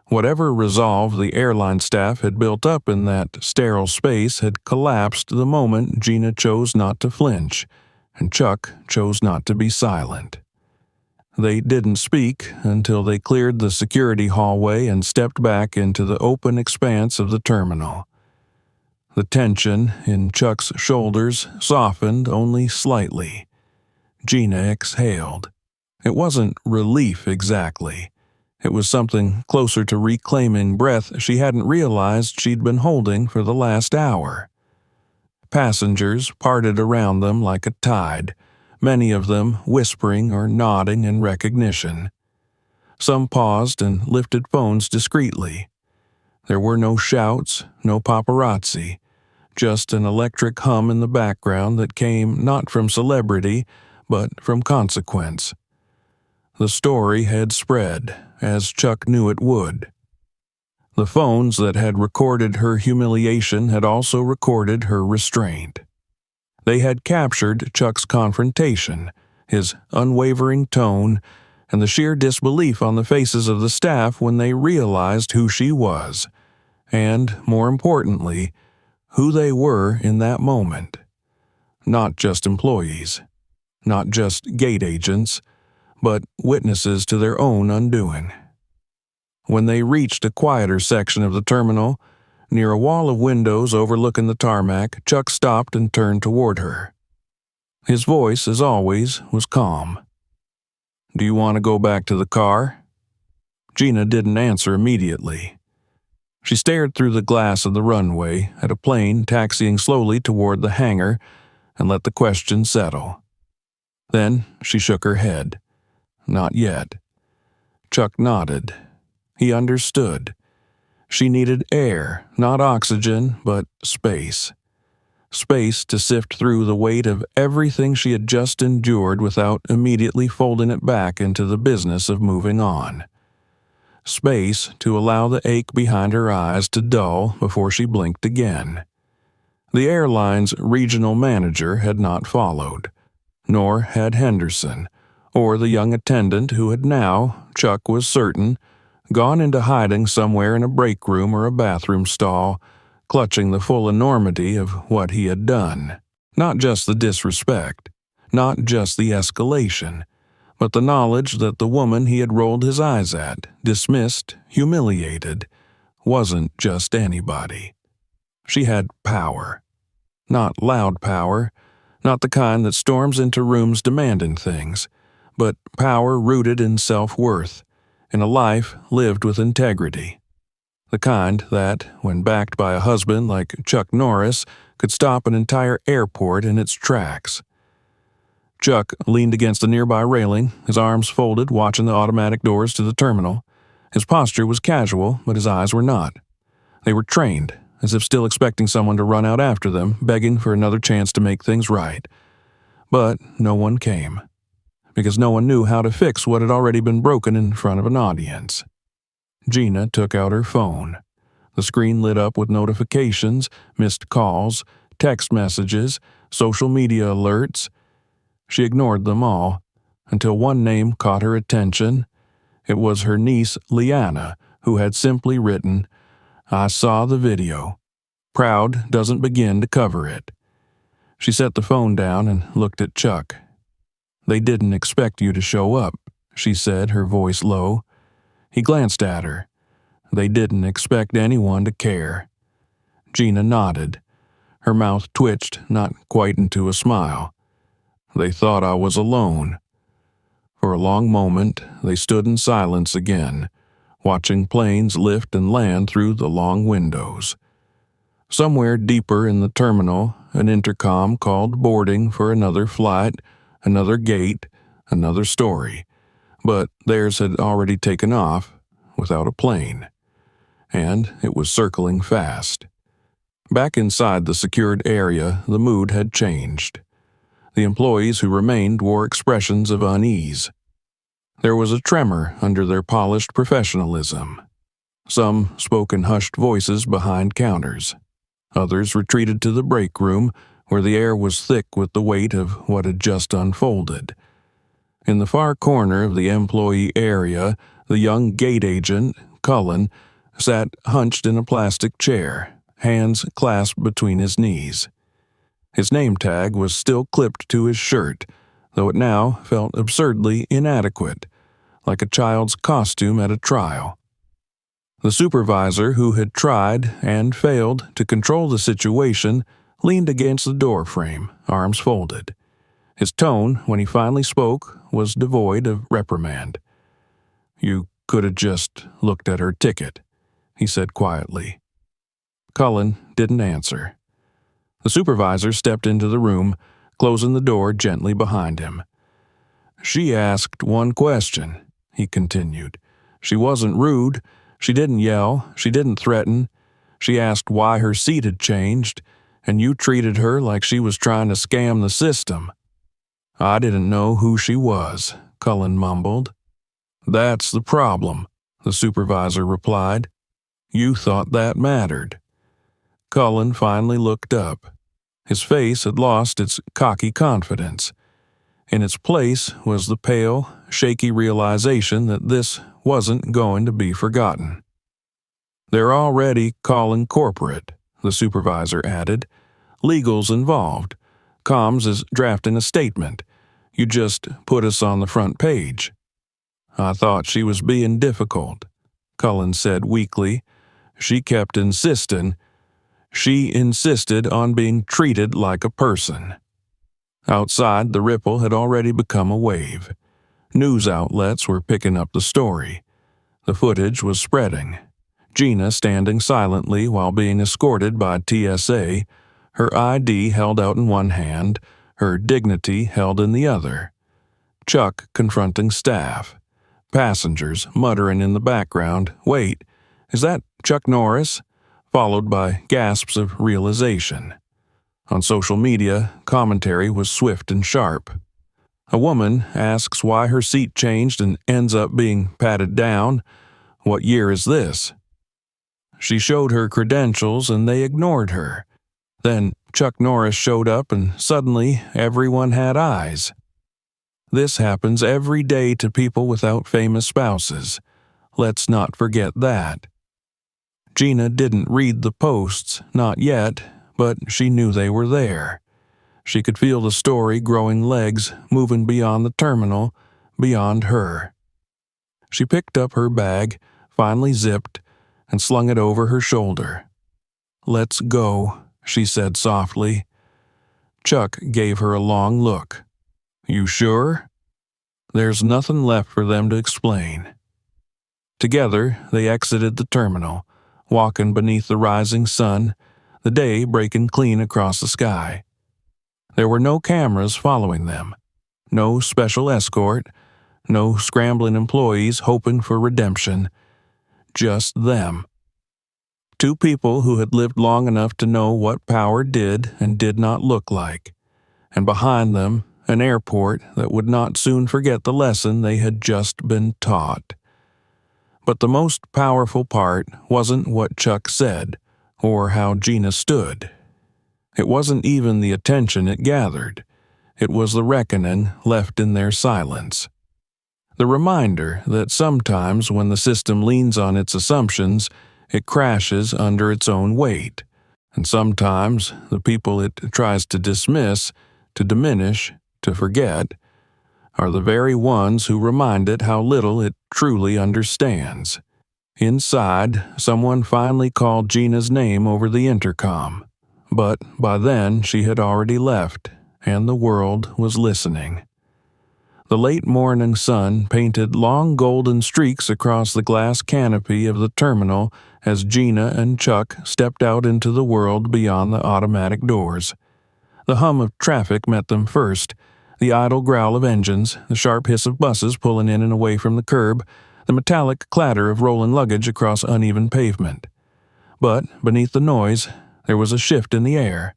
Whatever resolve the airline staff had built up in that sterile space had collapsed the moment Gina chose not to flinch, and Chuck chose not to be silent. They didn't speak until they cleared the security hallway and stepped back into the open expanse of the terminal. The tension in Chuck's shoulders softened only slightly. Gina exhaled. It wasn't relief exactly. It was something closer to reclaiming breath she hadn't realized she'd been holding for the last hour. Passengers parted around them like a tide, many of them whispering or nodding in recognition. Some paused and lifted phones discreetly. There were no shouts, no paparazzi, just an electric hum in the background that came not from celebrity, but from consequence. The story had spread, as Chuck knew it would. The phones that had recorded her humiliation had also recorded her restraint. They had captured Chuck's confrontation, his unwavering tone, and the sheer disbelief on the faces of the staff when they realized who she was, and, more importantly, who they were in that moment. Not just employees. Not just gate agents, but witnesses to their own undoing. When they reached a quieter section of the terminal, near a wall of windows overlooking the tarmac, Chuck stopped and turned toward her. His voice, as always, was calm. "Do you want to go back to the car?" Gina didn't answer immediately. She stared through the glass of the runway at a plane taxiing slowly toward the hangar and let the question settle. Then she shook her head. Not yet. Chuck nodded. He understood. She needed air, not oxygen, but space. Space to sift through the weight of everything she had just endured without immediately folding it back into the business of moving on. Space to allow the ache behind her eyes to dull before she blinked again. The airline's regional manager had not followed. Nor had Henderson, or the young attendant who had now, Chuck was certain, gone into hiding somewhere in a break room or a bathroom stall, clutching the full enormity of what he had done. Not just the disrespect, not just the escalation, but the knowledge that the woman he had rolled his eyes at, dismissed, humiliated, wasn't just anybody. She had power. Not loud power, not the kind that storms into rooms demanding things, but power rooted in self-worth, in a life lived with integrity. The kind that, when backed by a husband like Chuck Norris, could stop an entire airport in its tracks. Chuck leaned against the nearby railing, his arms folded, watching the automatic doors to the terminal. His posture was casual, but his eyes were not. They were trained, as if still expecting someone to run out after them, begging for another chance to make things right. But no one came, because no one knew how to fix what had already been broken in front of an audience. Gina took out her phone. The screen lit up with notifications, missed calls, text messages, social media alerts. She ignored them all, until one name caught her attention. It was her niece, Liana, who had simply written, "I saw the video. Proud doesn't begin to cover it." She set the phone down and looked at Chuck. "They didn't expect you to show up," she said, her voice low. He glanced at her. "They didn't expect anyone to care." Gina nodded. Her mouth twitched, not quite into a smile. "They thought I was alone." For a long moment, they stood in silence again, watching planes lift and land through the long windows. Somewhere deeper in the terminal, an intercom called boarding for another flight, another gate, another story. But theirs had already taken off, without a plane. And it was circling fast. Back inside the secured area, the mood had changed. The employees who remained wore expressions of unease. There was a tremor under their polished professionalism. Some spoke in hushed voices behind counters. Others retreated to the break room, where the air was thick with the weight of what had just unfolded. In the far corner of the employee area, the young gate agent, Cullen, sat hunched in a plastic chair, hands clasped between his knees. His name tag was still clipped to his shirt, though it now felt absurdly inadequate, like a child's costume at a trial. The supervisor, who had tried and failed to control the situation, leaned against the door frame, arms folded. His tone, when he finally spoke, was devoid of reprimand. "You could have just looked at her ticket," he said quietly. Cullen didn't answer. The supervisor stepped into the room, closing the door gently behind him. "She asked one question," he continued. "She wasn't rude. She didn't yell. She didn't threaten. She asked why her seat had changed, and you treated her like she was trying to scam the system." "I didn't know who she was," Cullen mumbled. "That's the problem," the supervisor replied. "You thought that mattered." Cullen finally looked up. His face had lost its cocky confidence. In its place was the pale, shaky realization that this wasn't going to be forgotten. "They're already calling corporate," the supervisor added. "Legal's involved. Comms is drafting a statement. You just put us on the front page." "I thought she was being difficult," Cullen said weakly. She insisted on being treated like a person." Outside, the ripple had already become a wave. News outlets were picking up the story. The footage was spreading. Gina standing silently while being escorted by TSA, her ID held out in one hand, her dignity held in the other. Chuck confronting staff. Passengers muttering in the background, "Wait, is that Chuck Norris?" Followed by gasps of realization. On social media, commentary was swift and sharp. A woman asks why her seat changed and ends up being patted down. "What year is this?" She showed her credentials and they ignored her. Then Chuck Norris showed up and suddenly everyone had eyes. This happens every day to people without famous spouses. Let's not forget that. Gina didn't read the posts, not yet, but she knew they were there. She could feel the story growing legs, moving beyond the terminal, beyond her. She picked up her bag, finally zipped, and slung it over her shoulder. "Let's go," she said softly. Chuck gave her a long look. "You sure?" There's nothing left for them to explain. Together, they exited the terminal, walking beneath the rising sun, the day breaking clean across the sky. There were no cameras following them, no special escort, no scrambling employees hoping for redemption. Just them. Two people who had lived long enough to know what power did and did not look like, and behind them, an airport that would not soon forget the lesson they had just been taught. But the most powerful part wasn't what Chuck said, or how Gina stood. It wasn't even the attention it gathered. It was the reckoning left in their silence. The reminder that sometimes when the system leans on its assumptions, it crashes under its own weight. And sometimes the people it tries to dismiss, to diminish, to forget, are the very ones who remind it how little it truly understands. Inside, someone finally called Gina's name over the intercom. But by then she had already left, and the world was listening. The late morning sun painted long golden streaks across the glass canopy of the terminal as Gina and Chuck stepped out into the world beyond the automatic doors. The hum of traffic met them first, the idle growl of engines, the sharp hiss of buses pulling in and away from the curb, the metallic clatter of rolling luggage across uneven pavement. But beneath the noise, there was a shift in the air,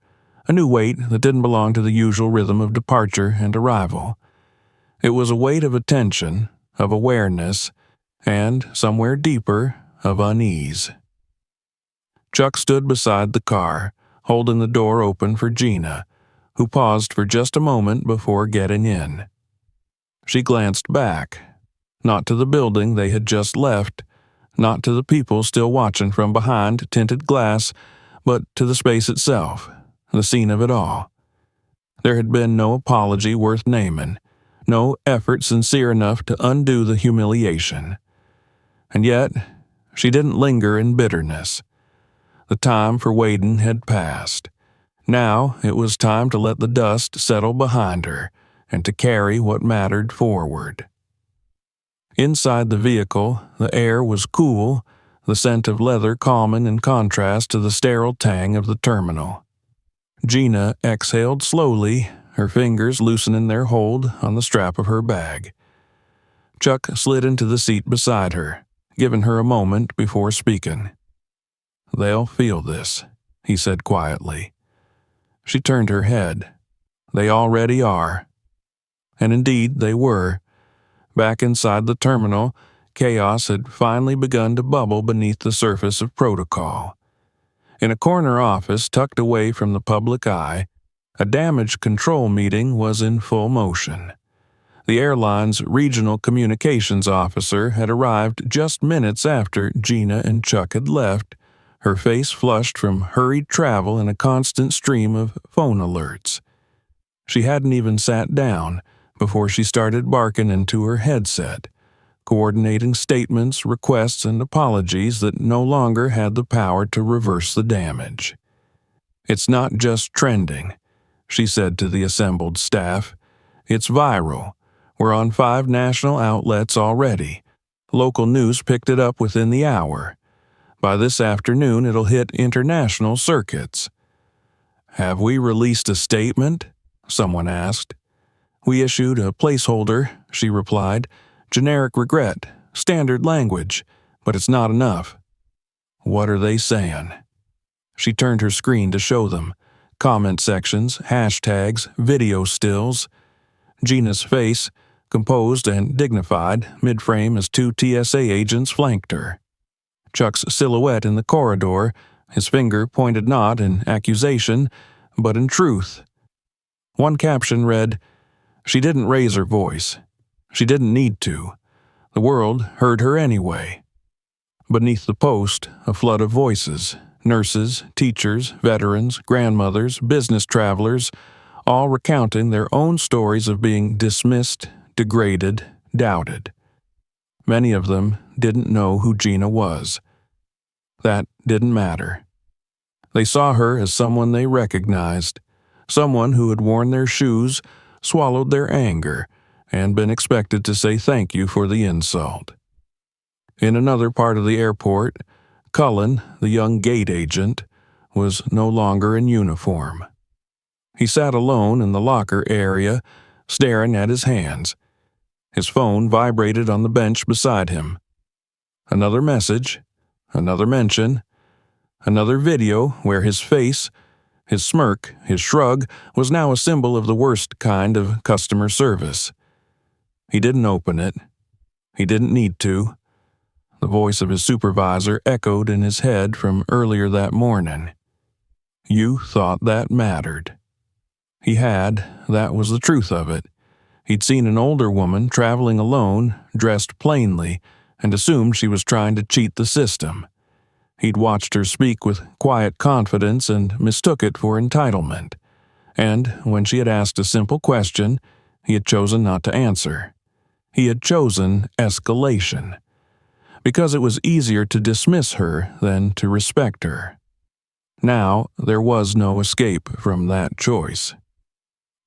a new weight that didn't belong to the usual rhythm of departure and arrival. It was a weight of attention, of awareness, and, somewhere deeper, of unease. Chuck stood beside the car, holding the door open for Gina, who paused for just a moment before getting in. She glanced back, not to the building they had just left, not to the people still watching from behind tinted glass, but to the space itself, the scene of it all. There had been no apology worth naming, no effort sincere enough to undo the humiliation. And yet, she didn't linger in bitterness. The time for waiting had passed. Now it was time to let the dust settle behind her and to carry what mattered forward. Inside the vehicle, the air was cool, the scent of leather calming in contrast to the sterile tang of the terminal. Gina exhaled slowly, her fingers loosening their hold on the strap of her bag. Chuck slid into the seat beside her, giving her a moment before speaking. "They'll feel this," he said quietly. She turned her head. "They already are." And indeed they were. Back inside the terminal, chaos had finally begun to bubble beneath the surface of protocol. In a corner office tucked away from the public eye, a damage control meeting was in full motion. The airline's regional communications officer had arrived just minutes after Gina and Chuck had left, her face flushed from hurried travel and a constant stream of phone alerts. She hadn't even sat down before she started barking into her headset, coordinating statements, requests, and apologies that no longer had the power to reverse the damage. "It's not just trending," she said to the assembled staff. "It's viral. We're on 5 national outlets already. Local news picked it up within the hour. By this afternoon, it'll hit international circuits." "Have we released a statement?" someone asked. "We issued a placeholder," she replied. "Generic regret, standard language, but it's not enough." "What are they saying?" She turned her screen to show them. Comment sections, hashtags, video stills. Gina's face, composed and dignified, mid-frame as 2 TSA agents flanked her. Chuck's silhouette in the corridor, his finger pointed not in accusation, but in truth. One caption read, "She didn't raise her voice. She didn't need to. The world heard her anyway." Beneath the post, a flood of voices, nurses, teachers, veterans, grandmothers, business travelers, all recounting their own stories of being dismissed, degraded, doubted. Many of them didn't know who Gina was. That didn't matter. They saw her as someone they recognized, someone who had worn their shoes, swallowed their anger, and been expected to say thank you for the insult. In another part of the airport, Cullen, the young gate agent, was no longer in uniform. He sat alone in the locker area, staring at his hands. His phone vibrated on the bench beside him. Another message, another mention, another video where his face, his smirk, his shrug was now a symbol of the worst kind of customer service. He didn't open it. He didn't need to. The voice of his supervisor echoed in his head from earlier that morning. You thought that mattered. He had, that was the truth of it. He'd seen an older woman traveling alone, dressed plainly, and assumed she was trying to cheat the system. He'd watched her speak with quiet confidence and mistook it for entitlement. And when she had asked a simple question, he had chosen not to answer. He had chosen escalation, because it was easier to dismiss her than to respect her. Now there was no escape from that choice.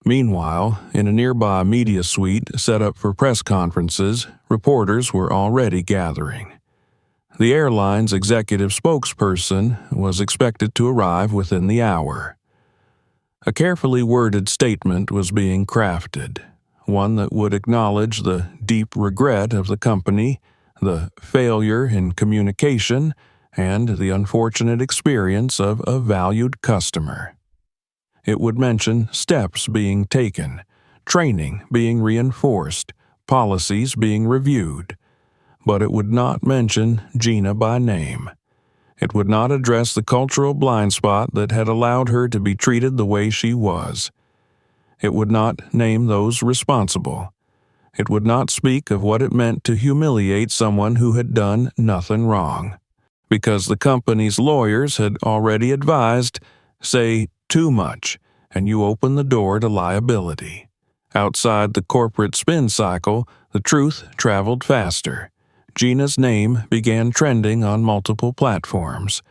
Meanwhile, in a nearby media suite set up for press conferences, reporters were already gathering. The airline's executive spokesperson was expected to arrive within the hour. A carefully worded statement was being crafted, one that would acknowledge the deep regret of the company, the failure in communication, and the unfortunate experience of a valued customer. It would mention steps being taken, training being reinforced, policies being reviewed, but it would not mention Gina by name. It would not address the cultural blind spot that had allowed her to be treated the way she was. It would not name those responsible. It would not speak of what it meant to humiliate someone who had done nothing wrong. Because the company's lawyers had already advised, say too much, and you open the door to liability. Outside the corporate spin cycle, the truth traveled faster. Gina's name began trending on multiple platforms,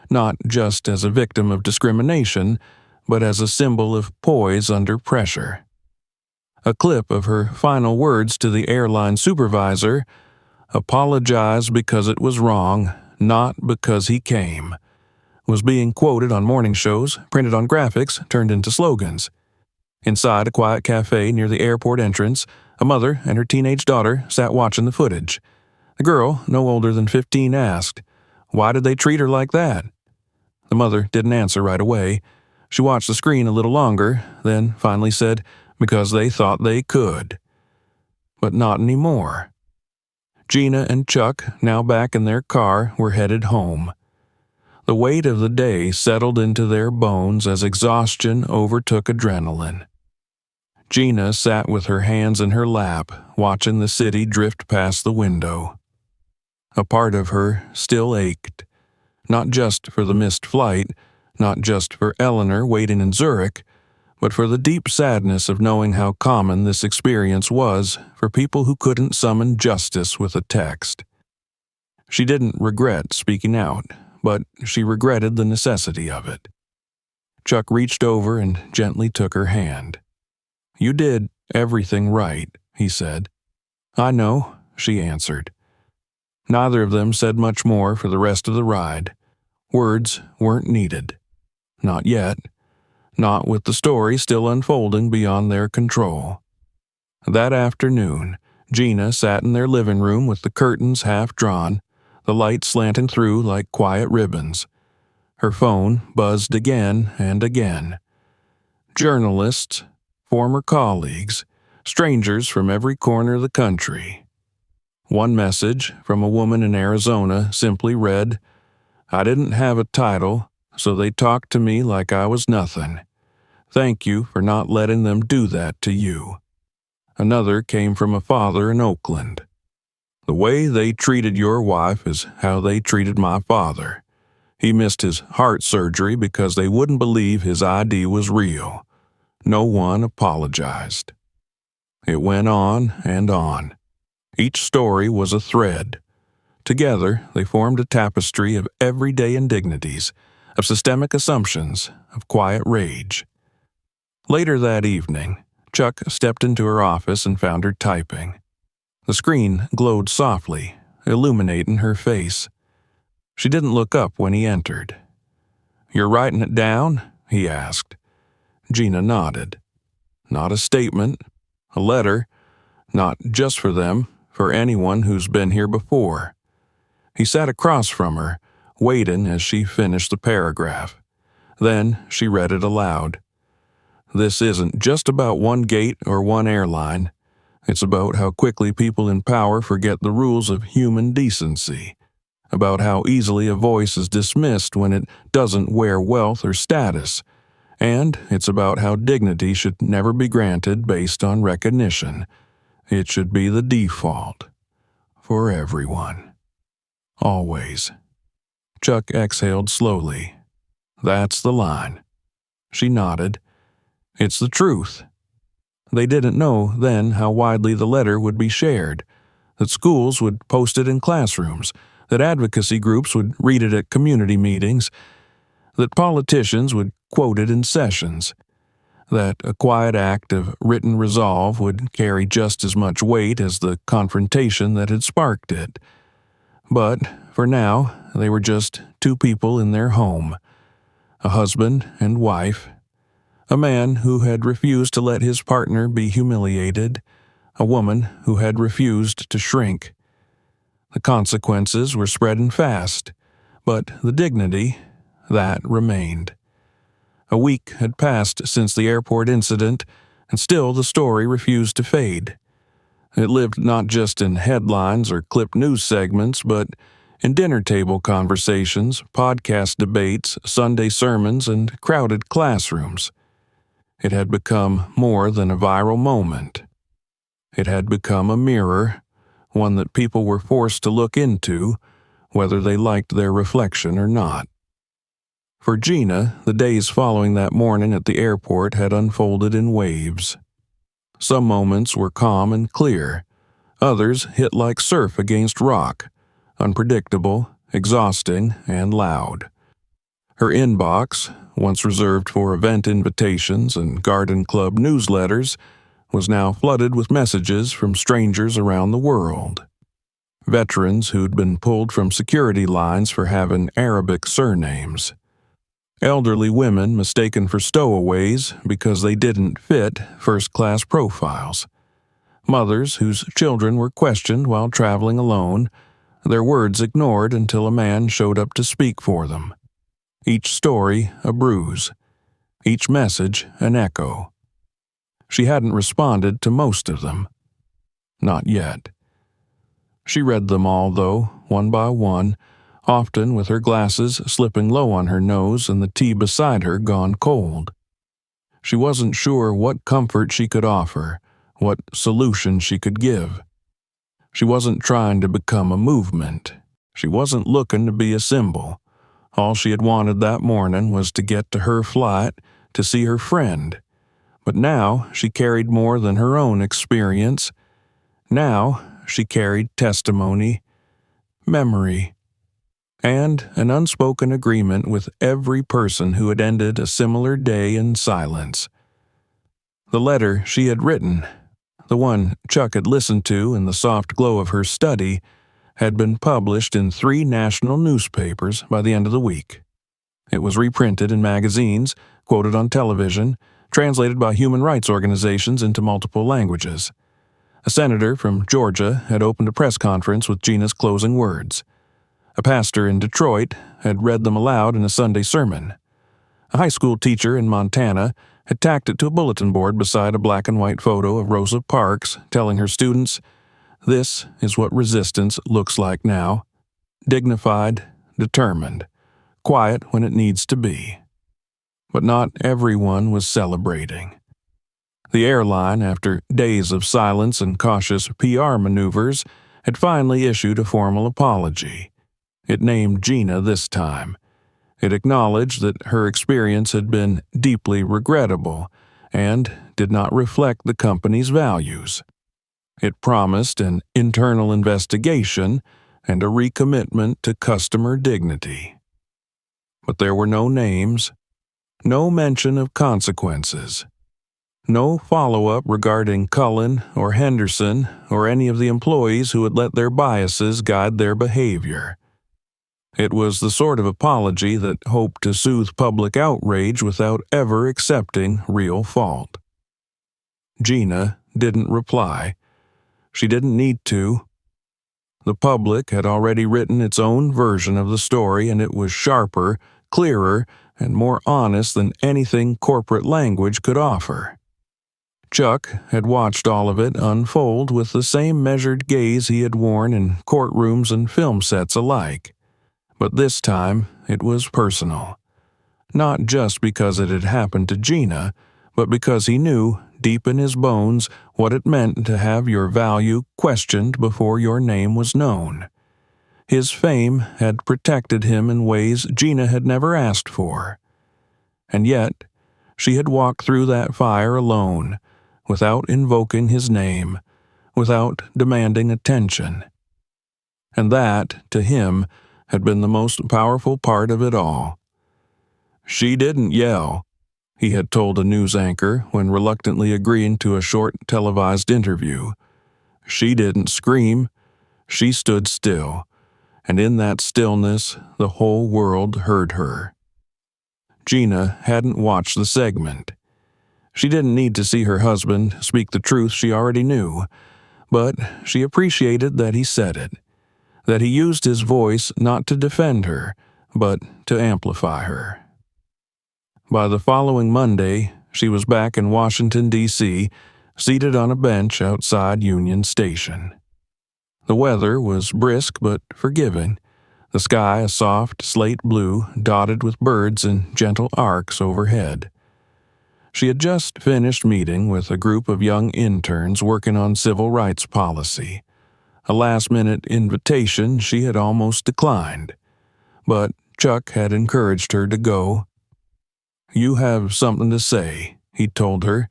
not just as a victim of discrimination, but as a symbol of poise under pressure. A clip of her final words to the airline supervisor, "Apologize because it was wrong, not because he came," was being quoted on morning shows, printed on graphics, turned into slogans. Inside a quiet cafe near the airport entrance, a mother and her teenage daughter sat watching the footage. The girl, no older than 15, asked, "Why did they treat her like that?" The mother didn't answer right away. She watched the screen a little longer, then finally said, "Because they thought they could." But not anymore. Gina and Chuck, now back in their car, were headed home. The weight of the day settled into their bones as exhaustion overtook adrenaline. Gina sat with her hands in her lap, watching the city drift past the window. A part of her still ached, not just for the missed flight, not just for Eleanor waiting in Zurich, but for the deep sadness of knowing how common this experience was for people who couldn't summon justice with a text. She didn't regret speaking out, but she regretted the necessity of it. Chuck reached over and gently took her hand. "You did everything right," he said. "I know," she answered. Neither of them said much more for the rest of the ride. Words weren't needed. Not yet. Not with the story still unfolding beyond their control. That afternoon, Gina sat in their living room with the curtains half drawn, the light slanting through like quiet ribbons. Her phone buzzed again and again. Journalists, former colleagues, strangers from every corner of the country. One message from a woman in Arizona simply read, "I didn't have a title, so they talked to me like I was nothing. Thank you for not letting them do that to you." Another came from a father in Oakland. "The way they treated your wife is how they treated my father. He missed his heart surgery because they wouldn't believe his ID was real. No one apologized." It went on and on. Each story was a thread. Together, they formed a tapestry of everyday indignities, of systemic assumptions, of quiet rage. Later that evening, Chuck stepped into her office and found her typing. The screen glowed softly, illuminating her face. She didn't look up when he entered. "You're writing it down?" he asked. Gina nodded. Not a statement, a letter, not just for them, for anyone who's been here before. He sat across from her, waiting as she finished the paragraph. Then she read it aloud. "This isn't just about one gate or one airline. It's about how quickly people in power forget the rules of human decency. about how easily a voice is dismissed when it doesn't wear wealth or status, and it's about how dignity should never be granted based on recognition. It should be the default for everyone. Always. Chuck exhaled slowly. That's the line. She nodded. It's the truth. They didn't know then how widely the letter would be shared, that schools would post it in classrooms, that advocacy groups would read it at community meetings, that politicians would quote it in sessions, that a quiet act of written resolve would carry just as much weight as the confrontation that had sparked it. But for now, they were just two people in their home, a husband and wife, a man who had refused to let his partner be humiliated, a woman who had refused to shrink. The consequences were spreading fast, but the dignity, that remained. A week had passed since the airport incident, and still the story refused to fade. It lived not just in headlines or clipped news segments, but in dinner table conversations, podcast debates, Sunday sermons, and crowded classrooms. It had become more than a viral moment. It had become a mirror, one that people were forced to look into, whether they liked their reflection or not. For Gina, the days following that morning at the airport had unfolded in waves. Some moments were calm and clear. Others hit like surf against rock, unpredictable, exhausting, and loud. Her inbox, once reserved for event invitations and garden club newsletters, was now flooded with messages from strangers around the world. Veterans who'd been pulled from security lines for having Arabic surnames. Elderly women mistaken for stowaways because they didn't fit first-class profiles. Mothers whose children were questioned while traveling alone, their words ignored until a man showed up to speak for them. Each story a bruise, each message an echo. She hadn't responded to most of them. Not yet. She read them all, though, one by one, often with her glasses slipping low on her nose and the tea beside her gone cold. She wasn't sure what comfort she could offer, what solution she could give. She wasn't trying to become a movement. She wasn't looking to be a symbol. All she had wanted that morning was to get to her flight, to see her friend. But now she carried more than her own experience. Now she carried testimony, memory, and an unspoken agreement with every person who had ended a similar day in silence. The letter she had written, the one Chuck had listened to in the soft glow of her study, had been published in 3 national newspapers by the end of the week. It was reprinted in magazines, quoted on television, translated by human rights organizations into multiple languages. A senator from Georgia had opened a press conference with Gina's closing words. A pastor in Detroit had read them aloud in a Sunday sermon. A high school teacher in Montana had tacked it to a bulletin board beside a black and white photo of Rosa Parks, telling her students, "This is what resistance looks like now. Dignified, determined, quiet when it needs to be." But not everyone was celebrating. The airline, after days of silence and cautious PR maneuvers, had finally issued a formal apology. It named Gina this time. It acknowledged that her experience had been deeply regrettable and did not reflect the company's values. It promised an internal investigation and a recommitment to customer dignity. But there were no names, no mention of consequences, no follow-up regarding Cullen or Henderson or any of the employees who had let their biases guide their behavior. It was the sort of apology that hoped to soothe public outrage without ever accepting real fault. Gina didn't reply. She didn't need to. The public had already written its own version of the story, and it was sharper, clearer, and more honest than anything corporate language could offer. Chuck had watched all of it unfold with the same measured gaze he had worn in courtrooms and film sets alike. But this time, it was personal. Not just because it had happened to Gina, but because he knew, deep in his bones, what it meant to have your value questioned before your name was known. His fame had protected him in ways Gina had never asked for. And yet, she had walked through that fire alone, without invoking his name, without demanding attention. And that, to him, had been the most powerful part of it all. She didn't yell, he had told a news anchor when reluctantly agreeing to a short televised interview. She didn't scream, she stood still, and in that stillness the whole world heard her. Gina hadn't watched the segment. She didn't need to see her husband speak the truth she already knew, but she appreciated that he said it, that he used his voice not to defend her, but to amplify her. By the following Monday, she was back in Washington, D.C., seated on a bench outside Union Station. The weather was brisk but forgiving, the sky a soft slate blue dotted with birds in gentle arcs overhead. She had just finished meeting with a group of young interns working on civil rights policy, a last-minute invitation she had almost declined. But Chuck had encouraged her to go. "You have something to say," he told her,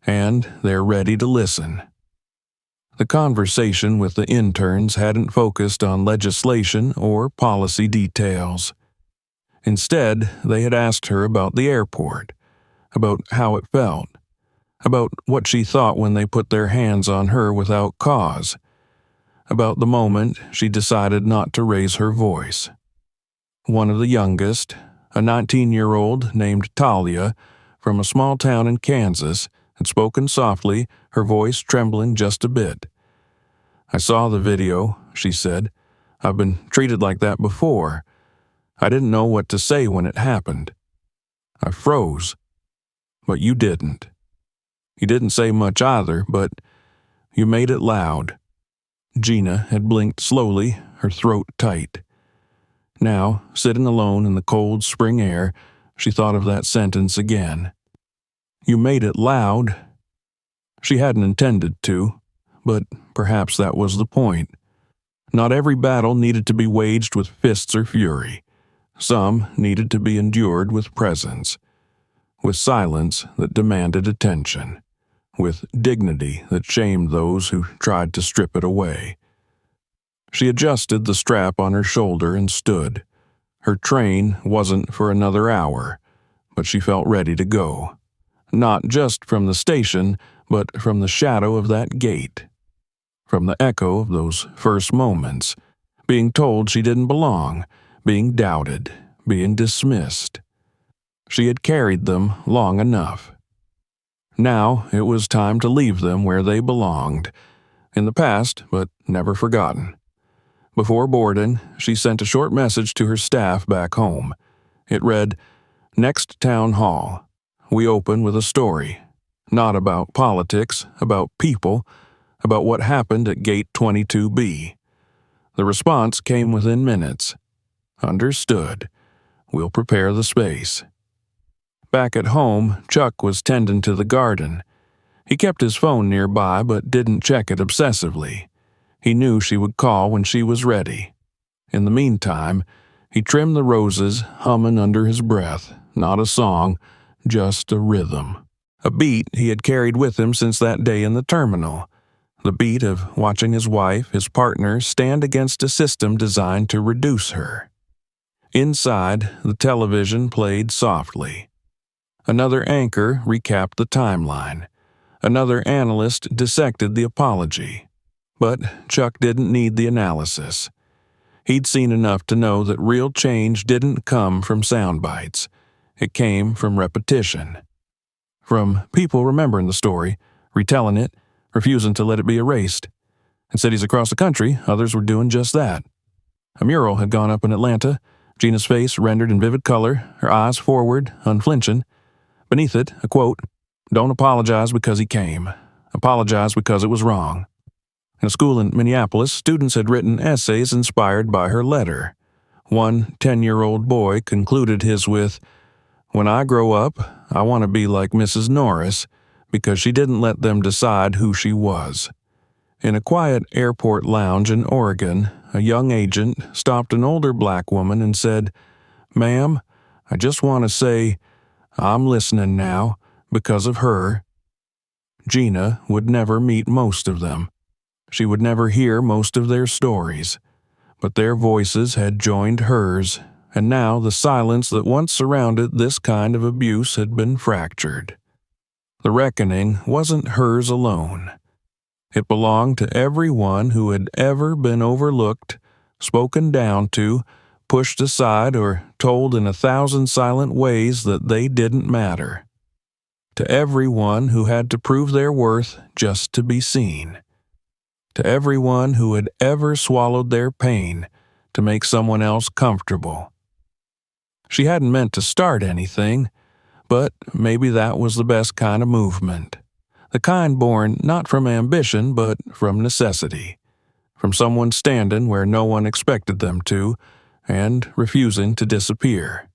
"and they're ready to listen." The conversation with the interns hadn't focused on legislation or policy details. Instead, they had asked her about the airport, about how it felt, about what she thought when they put their hands on her without cause, about the moment she decided not to raise her voice. One of the youngest, a 19-year-old named Talia, from a small town in Kansas, had spoken softly, her voice trembling just a bit. "I saw the video," she said. "I've been treated like that before. I didn't know what to say when it happened. I froze. But you didn't. You didn't say much either, but you made it loud." Gina had blinked slowly, her throat tight. Now, sitting alone in the cold spring air, she thought of that sentence again. You made it loud. She hadn't intended to, but perhaps that was the point. Not every battle needed to be waged with fists or fury. Some needed to be endured with presence, with silence that demanded attention, with dignity that shamed those who tried to strip it away. She adjusted the strap on her shoulder and stood. Her train wasn't for another hour, but she felt ready to go. Not just from the station, but from the shadow of that gate. From the echo of those first moments, being told she didn't belong, being doubted, being dismissed. She had carried them long enough. Now it was time to leave them where they belonged, in the past, but never forgotten. Before boarding, she sent a short message to her staff back home. It read, "Next town hall. We open with a story. Not about politics, about people, about what happened at Gate 22B. The response came within minutes. Understood. We'll prepare the space." Back at home, Chuck was tending to the garden. He kept his phone nearby but didn't check it obsessively. He knew she would call when she was ready. In the meantime, he trimmed the roses, humming under his breath, not a song, just a rhythm. A beat he had carried with him since that day in the terminal. The beat of watching his wife, his partner, stand against a system designed to reduce her. Inside, the television played softly. Another anchor recapped the timeline. Another analyst dissected the apology. But Chuck didn't need the analysis. He'd seen enough to know that real change didn't come from sound bites. It came from repetition. From people remembering the story, retelling it, refusing to let it be erased. In cities across the country, others were doing just that. A mural had gone up in Atlanta, Gina's face rendered in vivid color, her eyes forward, unflinching. Beneath it, a quote, "Don't apologize because he came. Apologize because it was wrong." In a school in Minneapolis, students had written essays inspired by her letter. One 10-year-old boy concluded his with, "When I grow up, I want to be like Mrs. Norris, because she didn't let them decide who she was." In a quiet airport lounge in Oregon, a young agent stopped an older black woman and said, "Ma'am, I just want to say, I'm listening now because of her." Gina would never meet most of them. She would never hear most of their stories. But their voices had joined hers, and now the silence that once surrounded this kind of abuse had been fractured. The reckoning wasn't hers alone. It belonged to everyone who had ever been overlooked, spoken down to, pushed aside, or told in 1,000 silent ways that they didn't matter. To everyone who had to prove their worth just to be seen. To everyone who had ever swallowed their pain to make someone else comfortable. She hadn't meant to start anything, but maybe that was the best kind of movement. The kind born not from ambition, but from necessity. From someone standing where no one expected them to, and refusing to disappear.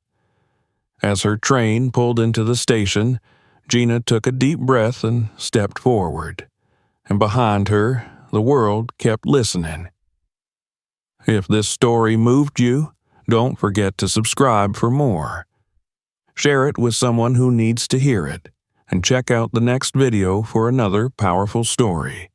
As her train pulled into the station, Gina took a deep breath and stepped forward. And behind her, the world kept listening. If this story moved you, don't forget to subscribe for more. Share it with someone who needs to hear it, and check out the next video for another powerful story.